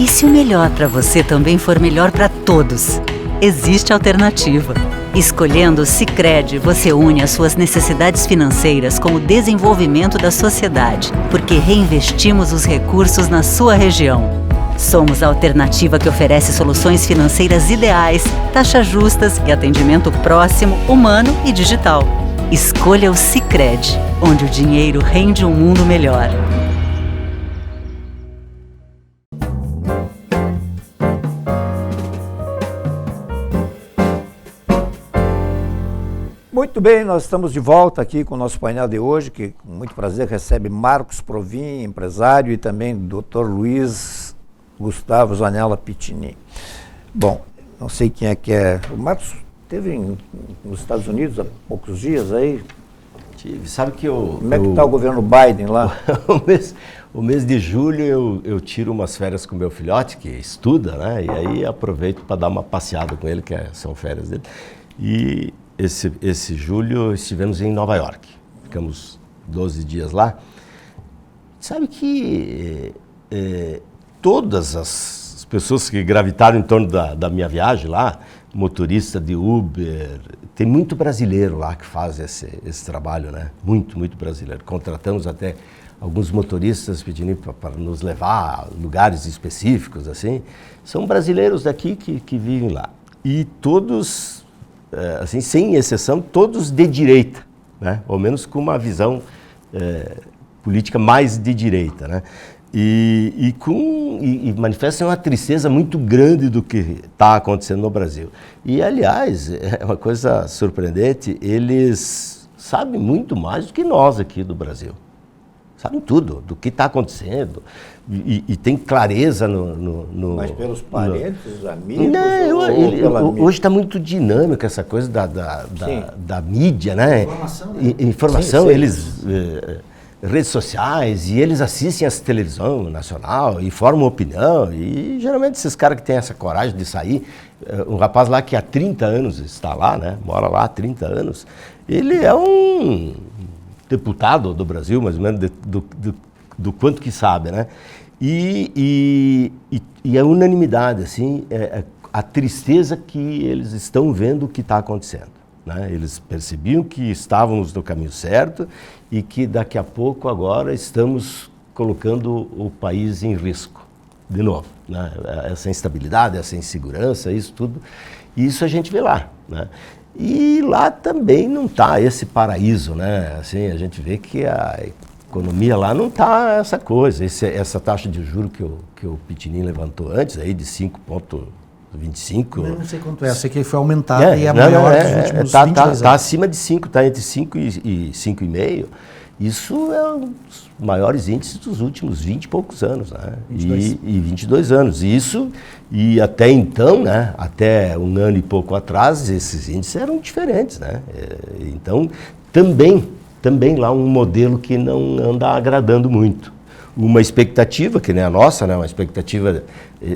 E se o melhor para você também for melhor para todos? Existe alternativa. Escolhendo o Sicredi, você une as suas necessidades financeiras com o desenvolvimento da sociedade, porque reinvestimos os recursos na sua região. Somos a alternativa que oferece soluções financeiras ideais, taxas justas e atendimento próximo, humano e digital. Escolha o Sicredi, onde o dinheiro rende um mundo melhor. Muito bem, nós estamos de volta aqui com o nosso painel de hoje, que com muito prazer recebe Marcos Provin, empresário, e também o Dr. Luiz Gustavo Zanella Pittini. Bom, não sei quem é que é. O Marcos esteve nos Estados Unidos há poucos dias aí. Sabe que Como é que está o governo Biden lá? o mês de julho eu tiro umas férias com meu filhote, que estuda, né? E aí aproveito para dar uma passeada com ele, que são férias dele. E esse julho estivemos em Nova York. Ficamos 12 dias lá. Sabe que todas as pessoas que gravitaram em torno da minha viagem lá, motorista de Uber, tem muito brasileiro lá que faz esse trabalho, né? Muito brasileiro. Contratamos até alguns motoristas pedindo para nos levar a lugares específicos, assim. São brasileiros daqui que vivem lá. E todos, assim, sem exceção, todos de direita, né? Ou menos com uma visão política mais de direita, né? E manifestam uma tristeza muito grande do que está acontecendo no Brasil. E, aliás, é uma coisa surpreendente, eles sabem muito mais do que nós aqui do Brasil. Sabem tudo do que está acontecendo e tem clareza no... Mas pelos parentes, amigos? Não, hoje está muito dinâmico essa coisa da mídia, né? Informação, sim. Eles... redes sociais, e eles assistem a televisão nacional e formam opinião, e geralmente esses caras que têm essa coragem de sair, um rapaz lá que há 30 anos está lá, né, mora lá há 30 anos, ele é um deputado do Brasil, mais ou menos, do quanto que sabe, né, e a unanimidade, assim, a tristeza que eles estão vendo o que está acontecendo. Né? Eles percebiam que estávamos no caminho certo e que daqui a pouco agora estamos colocando o país em risco, de novo. Né? Essa instabilidade, essa insegurança, isso tudo, isso a gente vê lá. Né? E lá também não está esse paraíso, né? Assim, a gente vê que a economia lá não está essa coisa, essa taxa de juros que o Pittini levantou antes, aí de 5,25. Eu não sei quanto é, sei que foi aumentada e é a maior dos últimos 22 anos. Está acima de 5, está entre 5 e 5,5. Isso é um dos maiores índices dos últimos 20 e poucos anos, né? 22 anos. E até então, né? Até um ano e pouco atrás, esses índices eram diferentes, né? Então, também também lá um modelo que não anda agradando muito. Uma expectativa, que nem a nossa, né? Uma expectativa,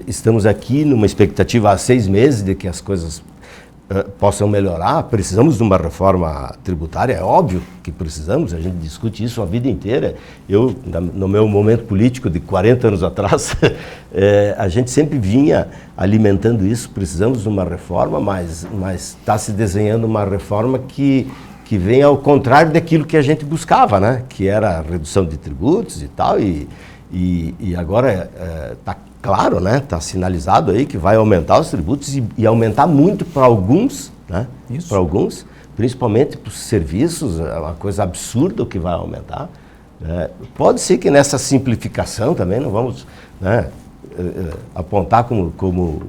estamos aqui numa expectativa há 6 meses de que as coisas possam melhorar. Precisamos de uma reforma tributária, é óbvio que precisamos, a gente discute isso a vida inteira. Eu, no meu momento político de 40 anos atrás, a gente sempre vinha alimentando isso, precisamos de uma reforma, mas está se desenhando uma reforma que vem ao contrário daquilo que a gente buscava, né? Que era a redução de tributos e tal, e agora está claro, né? Está sinalizado aí que vai aumentar os tributos e aumentar muito para alguns, né? Para alguns, principalmente para os serviços, é uma coisa absurda o que vai aumentar. Pode ser que nessa simplificação também, não vamos, né, apontar como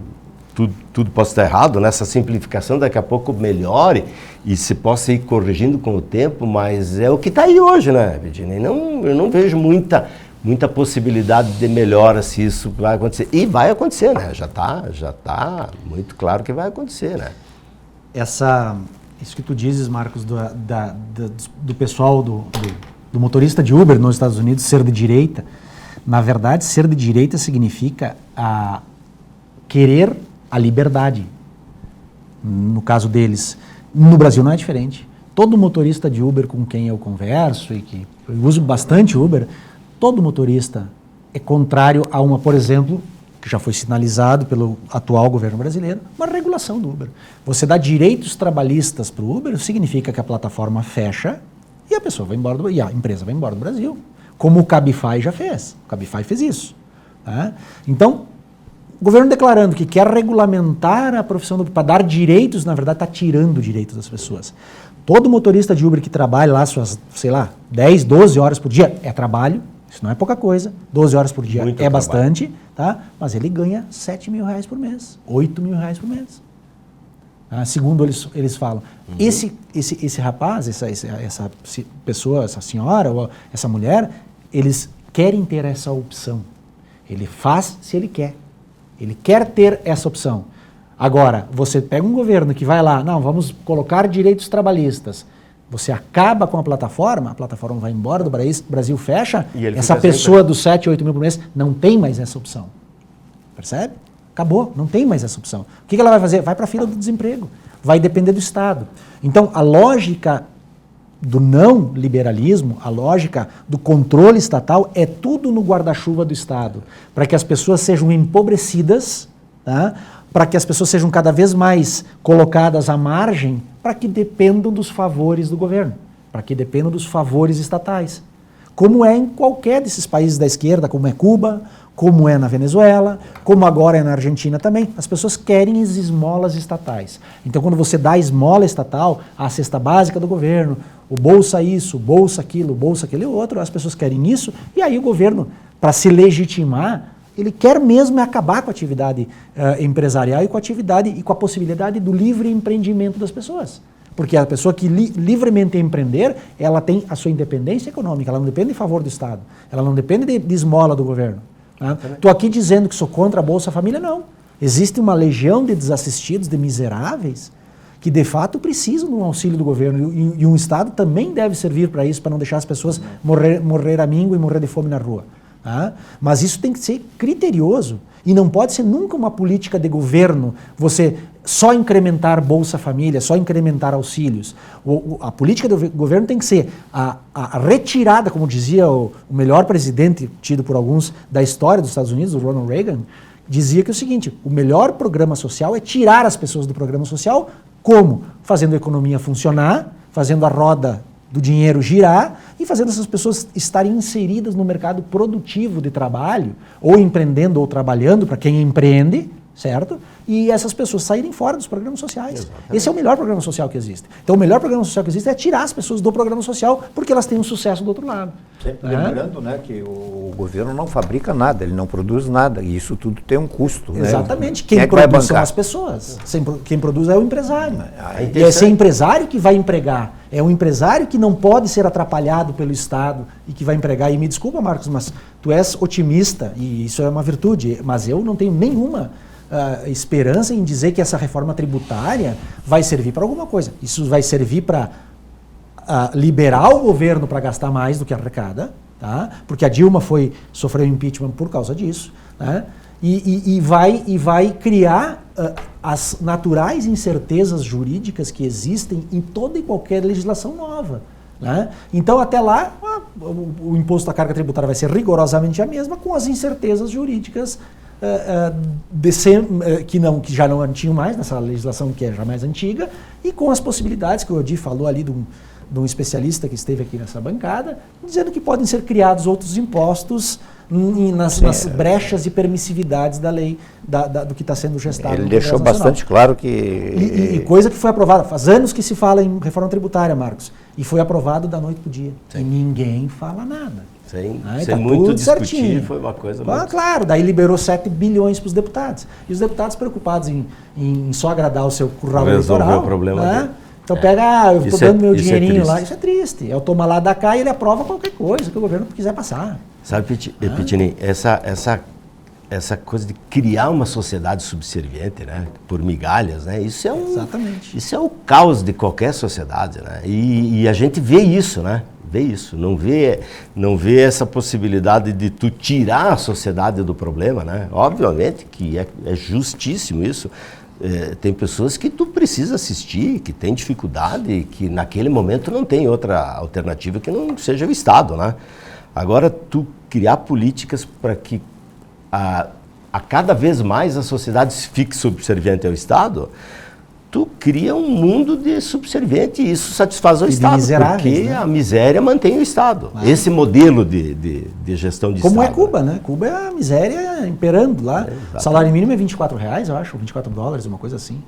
tudo possa estar errado, nessa simplificação daqui a pouco melhore e se possa ir corrigindo com o tempo, mas é o que está aí hoje, né, Virginia? Eu não vejo muita possibilidade de melhora se isso vai acontecer. E vai acontecer, né? Já tá muito claro que vai acontecer, né? Isso que tu dizes, Marcos, do pessoal, do motorista de Uber nos Estados Unidos ser de direita, na verdade, ser de direita significa querer a liberdade. No caso deles, no Brasil não é diferente. Todo motorista de Uber com quem eu converso e que eu uso bastante Uber, todo motorista é contrário a uma, por exemplo, que já foi sinalizado pelo atual governo brasileiro, uma regulação do Uber. Você dá direitos trabalhistas para o Uber, significa que a plataforma fecha e a pessoa vai embora e a empresa vai embora do Brasil. Como o Cabify já fez. O Cabify fez isso. Tá? Então, o governo declarando que quer regulamentar a profissão do Uber, para dar direitos, na verdade está tirando direitos das pessoas. Todo motorista de Uber que trabalha lá suas, 10, 12 horas por dia, é trabalho, isso não é pouca coisa, 12 horas por dia muito é trabalho. Bastante, tá? Mas ele ganha 7 mil reais por mês, 8 mil reais por mês. Segundo eles falam. Esse rapaz, essa pessoa, essa senhora, ou essa mulher, eles querem ter essa opção. Ele faz se ele quer. Ele quer ter essa opção. Agora, você pega um governo que vai lá, não, vamos colocar direitos trabalhistas. Você acaba com a plataforma vai embora do Brasil, fecha, essa pessoa dos 7, 8 mil por mês não tem mais essa opção. Percebe? Acabou, não tem mais essa opção. O que ela vai fazer? Vai para a fila do desemprego. Vai depender do Estado. Então, a lógica do não liberalismo, a lógica do controle estatal é tudo no guarda-chuva do Estado, para que as pessoas sejam empobrecidas, tá? Para que as pessoas sejam cada vez mais colocadas à margem, para que dependam dos favores do governo, para que dependam dos favores estatais. Como é em qualquer desses países da esquerda, como é Cuba, como é na Venezuela, como agora é na Argentina também. As pessoas querem as esmolas estatais. Então, quando você dá esmola estatal, a cesta básica do governo, o bolsa isso, o bolsa aquilo, o bolsa aquele outro, as pessoas querem isso, e aí o governo, para se legitimar, ele quer mesmo acabar com a atividade empresarial e com a atividade e com a possibilidade do livre empreendimento das pessoas. Porque a pessoa que livremente empreender, ela tem a sua independência econômica, ela não depende de favor do Estado, ela não depende de esmola do governo. Estou aqui dizendo que sou contra a Bolsa Família, não. Existe uma legião de desassistidos, de miseráveis, que de fato precisam do auxílio do governo e um Estado também deve servir para isso, para não deixar as pessoas morrer à míngua e morrer de fome na rua. Mas isso tem que ser criterioso e não pode ser nunca uma política de governo você só incrementar Bolsa Família, só incrementar auxílios. A política do governo tem que ser a retirada, como dizia o melhor presidente tido por alguns da história dos Estados Unidos, o Ronald Reagan, dizia que é o seguinte: o melhor programa social é tirar as pessoas do programa social, como? Fazendo a economia funcionar, fazendo a roda do dinheiro girar e fazendo essas pessoas estarem inseridas no mercado produtivo de trabalho, ou empreendendo ou trabalhando, para quem empreende, certo? E essas pessoas saírem fora dos programas sociais. Exatamente. Esse é o melhor programa social que existe. Então o melhor programa social que existe é tirar as pessoas do programa social, porque elas têm um sucesso do outro lado. Sempre lembrando, né, que o governo não fabrica nada, ele não produz nada, e isso tudo tem um custo. Exatamente. Né? Quem produz são as pessoas. Quem produz é o empresário. E é esse empresário que vai empregar. É um empresário que não pode ser atrapalhado pelo Estado e que vai empregar. E me desculpa, Marcos, mas tu és otimista, e isso é uma virtude, mas eu não tenho nenhuma esperança em dizer que essa reforma tributária vai servir para alguma coisa. Isso vai servir para liberar o governo para gastar mais do que arrecada, tá? Porque a Dilma sofreu impeachment por causa disso, né? E vai criar as naturais incertezas jurídicas que existem em toda e qualquer legislação nova, né? Então, até lá, o imposto da carga tributária vai ser rigorosamente a mesma, com as incertezas jurídicas que já não tinham mais nessa legislação que é já mais antiga, e com as possibilidades que o Odi falou ali de um especialista que esteve aqui nessa bancada, dizendo que podem ser criados outros impostos nas brechas e permissividades da lei, do que está sendo gestado. Ele deixou bastante claro que... E coisa que foi aprovada, faz anos que se fala em reforma tributária, Marcos, e foi aprovado da noite para o dia. Sim. E ninguém fala nada. Sem Tá muito discutir, certinho. foi uma coisa muito... Claro, daí liberou 7 bilhões para os deputados. E os deputados preocupados em só agradar o seu curral eleitoral. Resolver o problema dele. Então pega, eu estou dando meu dinheirinho lá, isso é triste. Eu tomo lá da cá e ele aprova qualquer coisa que o governo quiser passar. Sabe, Pitini, essa coisa de criar uma sociedade subserviente, né, por migalhas, né, Exatamente. Isso é o caos de qualquer sociedade, né, e a gente vê isso, né, não vê essa possibilidade de tu tirar a sociedade do problema, né, obviamente que é justíssimo isso. Tem pessoas que tu precisa assistir, que tem dificuldade, que naquele momento não tem outra alternativa que não seja o Estado, né? Agora, tu criar políticas para que a cada vez mais a sociedade fique subserviente ao Estado, tu cria um mundo de subserviente e isso satisfaz o Estado, porque né? A miséria mantém o Estado. Esse modelo de gestão de Como Estado. Como é Cuba, né? Cuba é a miséria imperando lá. O salário mínimo é R$24, eu acho, $24, uma coisa assim.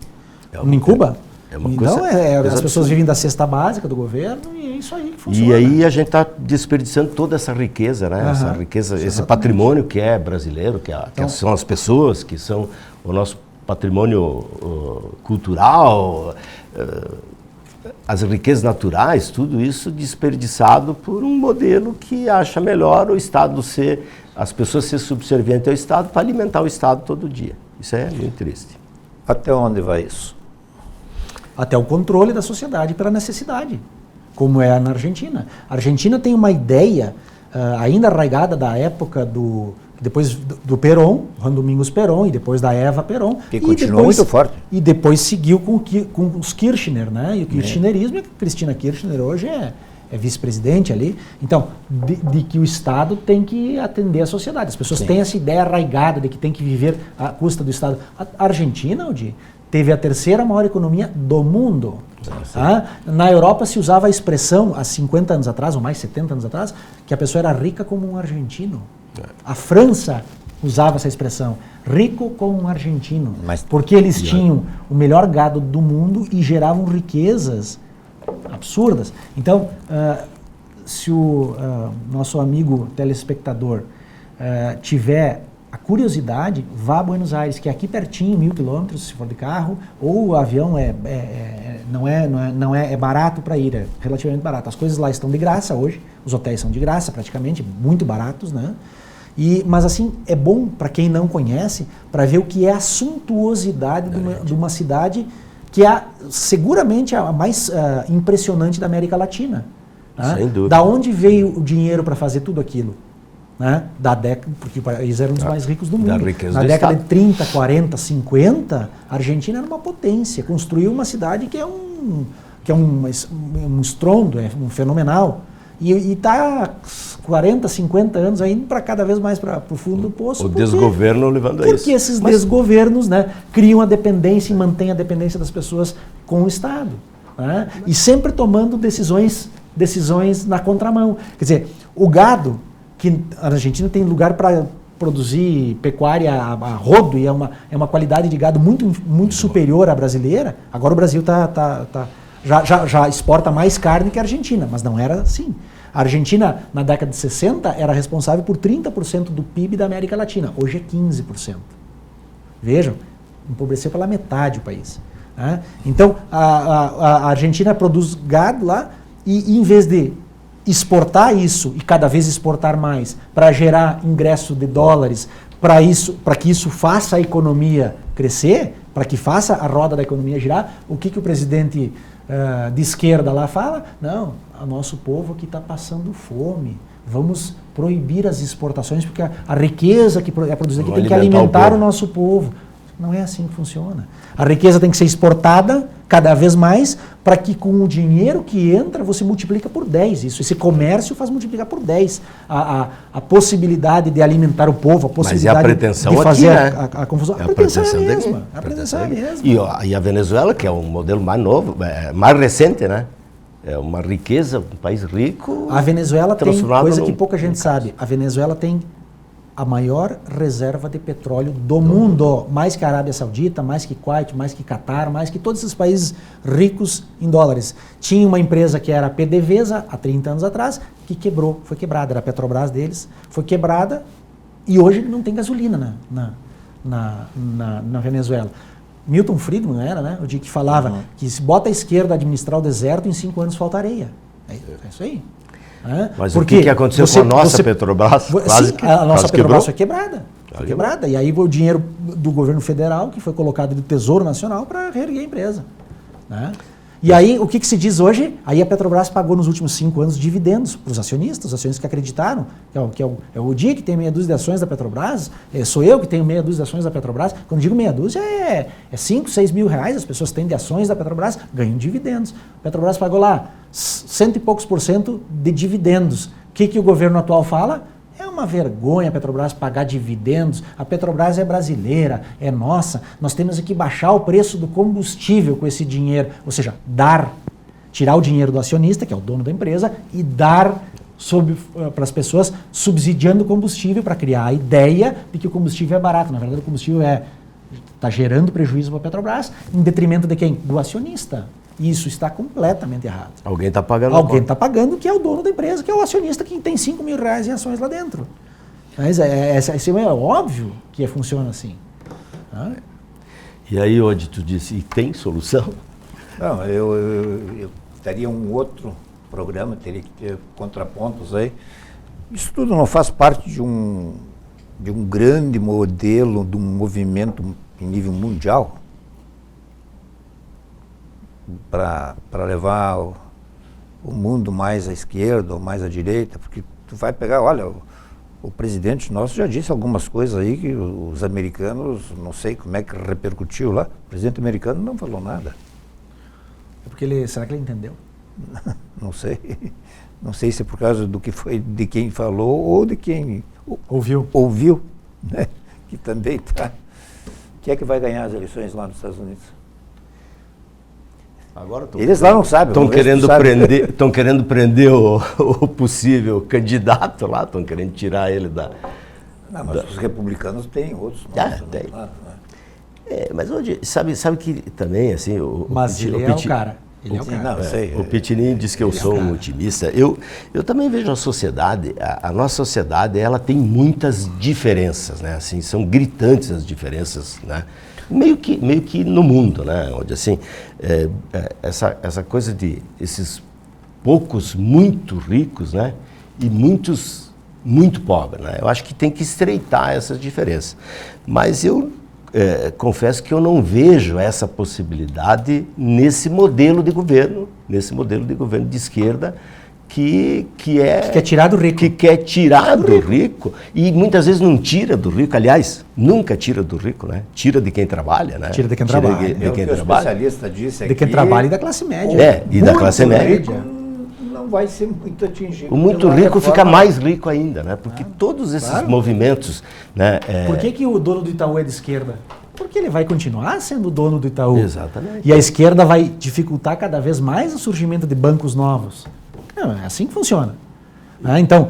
Em Cuba? Então, as pessoas vivem da cesta básica do governo e é isso aí que funciona. E aí a gente está desperdiçando toda essa riqueza, né? Essa riqueza, exatamente. Esse patrimônio que é brasileiro, que são as pessoas, que são o nosso patrimônio cultural, as riquezas naturais, tudo isso desperdiçado por um modelo que acha melhor o Estado as pessoas ser subservientes ao Estado para alimentar o Estado todo dia. Isso é muito triste. Até onde vai isso? Até o controle da sociedade pela necessidade, como é na Argentina. A Argentina tem uma ideia ainda arraigada da época depois do Perón, Juan Domingos Perón, e depois da Eva Perón. Que continuou muito forte. E depois seguiu com os Kirchner, né? E o kirchnerismo, a Cristina Kirchner hoje é vice-presidente ali. Então, de que o Estado tem que atender a sociedade. As pessoas têm essa ideia arraigada de que tem que viver à custa do Estado. A Argentina, Odi, teve a terceira maior economia do mundo. Na Europa se usava a expressão, há 50 anos atrás, ou mais 70 anos atrás, que a pessoa era rica como um argentino. A França usava essa expressão, rico como um argentino, porque eles tinham o melhor gado do mundo e geravam riquezas absurdas. Então, se o nosso amigo telespectador tiver a curiosidade, vá a Buenos Aires, que é aqui pertinho, 1.000 quilômetros, se for de carro, ou o avião não é barato para ir, é relativamente barato. As coisas lá estão de graça hoje, os hotéis são de graça praticamente, muito baratos, né? Mas assim, é bom para quem não conhece, para ver o que é a suntuosidade de uma cidade que é seguramente a mais impressionante da América Latina. Né? Sem dúvida. Da onde veio o dinheiro para fazer tudo aquilo? Né? Porque eles eram os mais ricos do mundo. Na década de 30, 40, 50, a Argentina era uma potência. Construiu uma cidade que é um estrondo, é um fenomenal. E está 40, 50 anos aí para cada vez mais para o fundo do poço. O desgoverno levando a isso. Porque esses desgovernos, né, criam a dependência e mantêm a dependência das pessoas com o Estado. Né? E sempre tomando decisões na contramão. Quer dizer, o gado, que a Argentina tem lugar para produzir pecuária a rodo e é uma qualidade de gado muito superior à brasileira. Agora o Brasil já exporta mais carne que a Argentina, mas não era assim. A Argentina, na década de 60, era responsável por 30% do PIB da América Latina. Hoje é 15%. Vejam, empobreceu pela metade o país. Né? Então, a Argentina produz gado lá e em vez de exportar isso e cada vez exportar mais para gerar ingresso de dólares, para que isso faça a economia crescer, para que faça a roda da economia girar, o que o presidente de esquerda lá fala, não, o nosso povo aqui está passando fome, vamos proibir as exportações porque a riqueza que é produzida aqui tem que alimentar o nosso povo. Não é assim que funciona. A riqueza tem que ser exportada cada vez mais para que com o dinheiro que entra você multiplica por 10. Esse comércio faz multiplicar por 10. A possibilidade de alimentar o povo, a possibilidade de fazer a confusão. A pretensão é a mesma. A pretensão é a mesma. E a Venezuela, que é um modelo mais novo, mais recente, né? É uma riqueza, um país rico. A Venezuela tem coisa que pouca gente sabe. A Venezuela tem a maior reserva de petróleo do mundo, mais que a Arábia Saudita, mais que Kuwait, mais que Catar, mais que todos esses países ricos em dólares. Tinha uma empresa que era a PDVSA, há 30 anos atrás, que quebrou, foi quebrada, era a Petrobras deles, foi quebrada e hoje não tem gasolina na Venezuela. Milton Friedman era, né, o dia que falava que se bota a esquerda a administrar o deserto, em 5 anos falta areia. É isso aí. Mas o que aconteceu com a nossa Petrobras? A nossa Petrobras foi quebrada. Foi quebrada. E aí o dinheiro do governo federal, que foi colocado do Tesouro Nacional, para reerguer a empresa. Né? E aí, o que se diz hoje? Aí a Petrobras pagou nos últimos 5 anos dividendos para os acionistas que acreditaram, que é o dia que tem meia dúzia de ações da Petrobras, sou eu que tenho meia dúzia de ações da Petrobras. Quando digo meia dúzia, é 5, 6 mil reais, as pessoas têm de ações da Petrobras, ganham dividendos. A Petrobras pagou lá 100 e poucos % de dividendos. O que o governo atual fala? É uma vergonha a Petrobras pagar dividendos. A Petrobras é brasileira, é nossa. Nós temos que baixar o preço do combustível com esse dinheiro. Ou seja, tirar o dinheiro do acionista, que é o dono da empresa, e dar para as pessoas subsidiando o combustível para criar a ideia de que o combustível é barato. Na verdade, o combustível está gerando prejuízo para a Petrobras em detrimento de quem? Do acionista. Isso está completamente errado. Alguém está pagando. Alguém está pagando, que é o dono da empresa, que é o acionista que tem 5 mil reais em ações lá dentro. Mas é óbvio que funciona assim. E aí, onde tu disse, e tem solução? Não, eu teria um outro programa, teria que ter contrapontos aí. Isso tudo não faz parte de um grande modelo, de um movimento em nível mundial? Para levar o mundo mais à esquerda ou mais à direita, porque tu vai pegar, olha, o presidente nosso já disse algumas coisas aí que os americanos, não sei como é que repercutiu lá, o presidente americano não falou nada. É porque será que ele entendeu? Não sei. Não sei se é por causa do que foi, de quem falou ou de quem ouviu, né? Que também tá. Quem é que vai ganhar as eleições lá nos Estados Unidos? Eles lá não sabem. Estão querendo prender o possível candidato lá, estão querendo tirar ele da... Não, mas os republicanos têm outros. Tem. Mas hoje, sabe que também, assim... Mas ele é o cara. Ele é o cara. Não, sei. O Pitininho diz que eu sou um otimista. Eu também vejo a sociedade, a nossa sociedade, ela tem muitas diferenças, né? Assim, são gritantes as diferenças, né? Meio que no mundo, né? Onde assim, essa coisa de esses poucos muito ricos, né? E muitos muito pobres, né? Eu acho que tem que estreitar essas diferenças. Mas eu confesso que eu não vejo essa possibilidade nesse modelo de governo de esquerda, que quer tirar do rico. Que quer tirar do rico e muitas vezes não tira do rico, aliás, nunca tira do rico, né? Tira de quem trabalha, né? Tira de quem trabalha. O especialista disse de quem trabalha e da classe média. E da classe média. Não vai ser muito atingido. O muito rico fica mais rico ainda, né? Porque todos esses movimentos, né? Por que o dono do Itaú é de esquerda? Porque ele vai continuar sendo o dono do Itaú. Exatamente. E a esquerda vai dificultar cada vez mais o surgimento de bancos novos. Não, é assim que funciona. Então,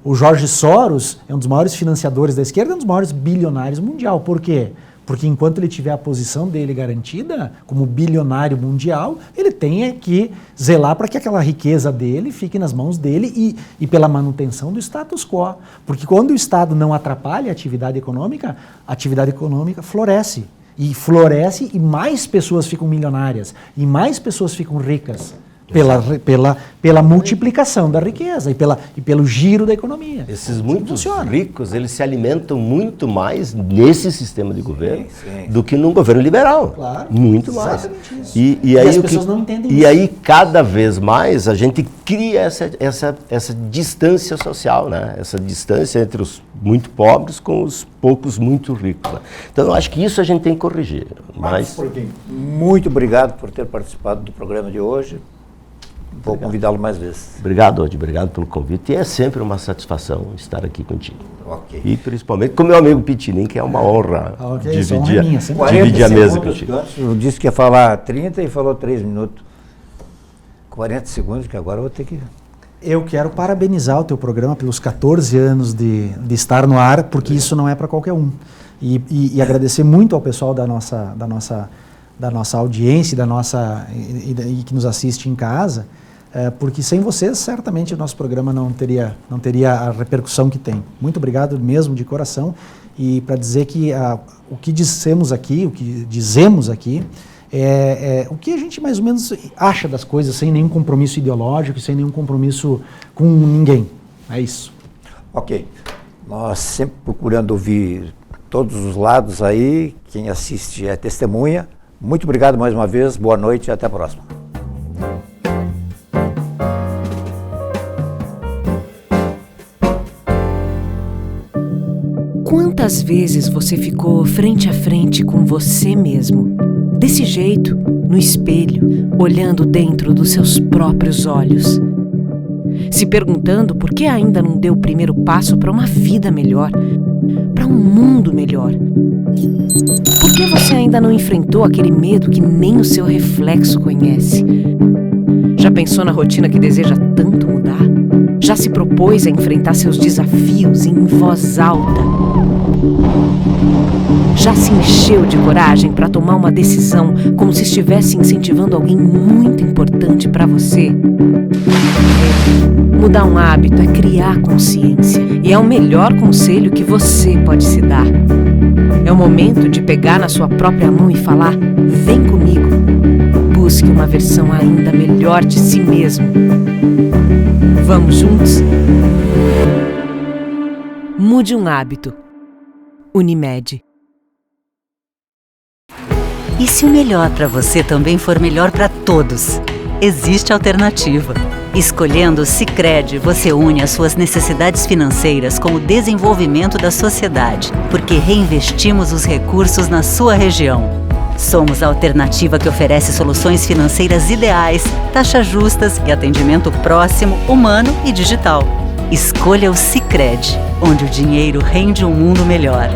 o Jorge Soros é um dos maiores financiadores da esquerda, é um dos maiores bilionários mundial. Por quê? Porque enquanto ele tiver a posição dele garantida como bilionário mundial, ele tem que zelar para que aquela riqueza dele fique nas mãos dele e pela manutenção do status quo. Porque quando o Estado não atrapalha a atividade econômica floresce. E floresce e mais pessoas ficam milionárias, e mais pessoas ficam ricas. Pela multiplicação da riqueza e pelo giro da economia. Esses muitos ricos, eles se alimentam muito mais nesse sistema de governo do que num governo liberal. Claro. Muito mais. Isso. E aí as pessoas não entendem isso. E aí, cada vez mais, a gente cria essa distância social, né? Essa distância entre os muito pobres com os poucos muito ricos. Né? Então, eu acho que isso a gente tem que corrigir. Mas... Muito obrigado por ter participado do programa de hoje. Vou convidá-lo mais vezes. Obrigado, Odi. Obrigado pelo convite. E é sempre uma satisfação estar aqui contigo. Ok. E principalmente com meu amigo Pitinin, que é uma honra dividir a mesa contigo. Eu disse que ia falar 30 e falou 3 minutos. 40 segundos, que agora eu vou ter que... Eu quero parabenizar o teu programa pelos 14 anos de estar no ar, porque isso não é para qualquer um. E agradecer muito ao pessoal da nossa audiência e que nos assiste em casa, porque sem vocês, certamente, o nosso programa não teria a repercussão que tem. Muito obrigado mesmo, de coração, e para dizer que o que dizemos aqui é o que a gente mais ou menos acha das coisas, sem nenhum compromisso ideológico, sem nenhum compromisso com ninguém. É isso. Ok. Nós sempre procurando ouvir todos os lados aí, quem assiste é testemunha. Muito obrigado mais uma vez, boa noite e até a próxima. Quantas vezes você ficou frente a frente com você mesmo, desse jeito, no espelho, olhando dentro dos seus próprios olhos, se perguntando por que ainda não deu o primeiro passo para uma vida melhor, para um mundo melhor? Por que você ainda não enfrentou aquele medo que nem o seu reflexo conhece? Já pensou na rotina que deseja tanto mudar? Já se propôs a enfrentar seus desafios em voz alta? Já se encheu de coragem para tomar uma decisão como se estivesse incentivando alguém muito importante para você? Mudar um hábito é criar consciência e é o melhor conselho que você pode se dar. É o momento de pegar na sua própria mão e falar: vem comigo. Busque uma versão ainda melhor de si mesmo. Vamos juntos? Mude um hábito. Unimed. E se o melhor para você também for melhor para todos? Existe alternativa. Escolhendo o Sicredi, você une as suas necessidades financeiras com o desenvolvimento da sociedade, porque reinvestimos os recursos na sua região. Somos a alternativa que oferece soluções financeiras ideais, taxas justas e atendimento próximo, humano e digital. Escolha o Sicredi, onde o dinheiro rende um mundo melhor.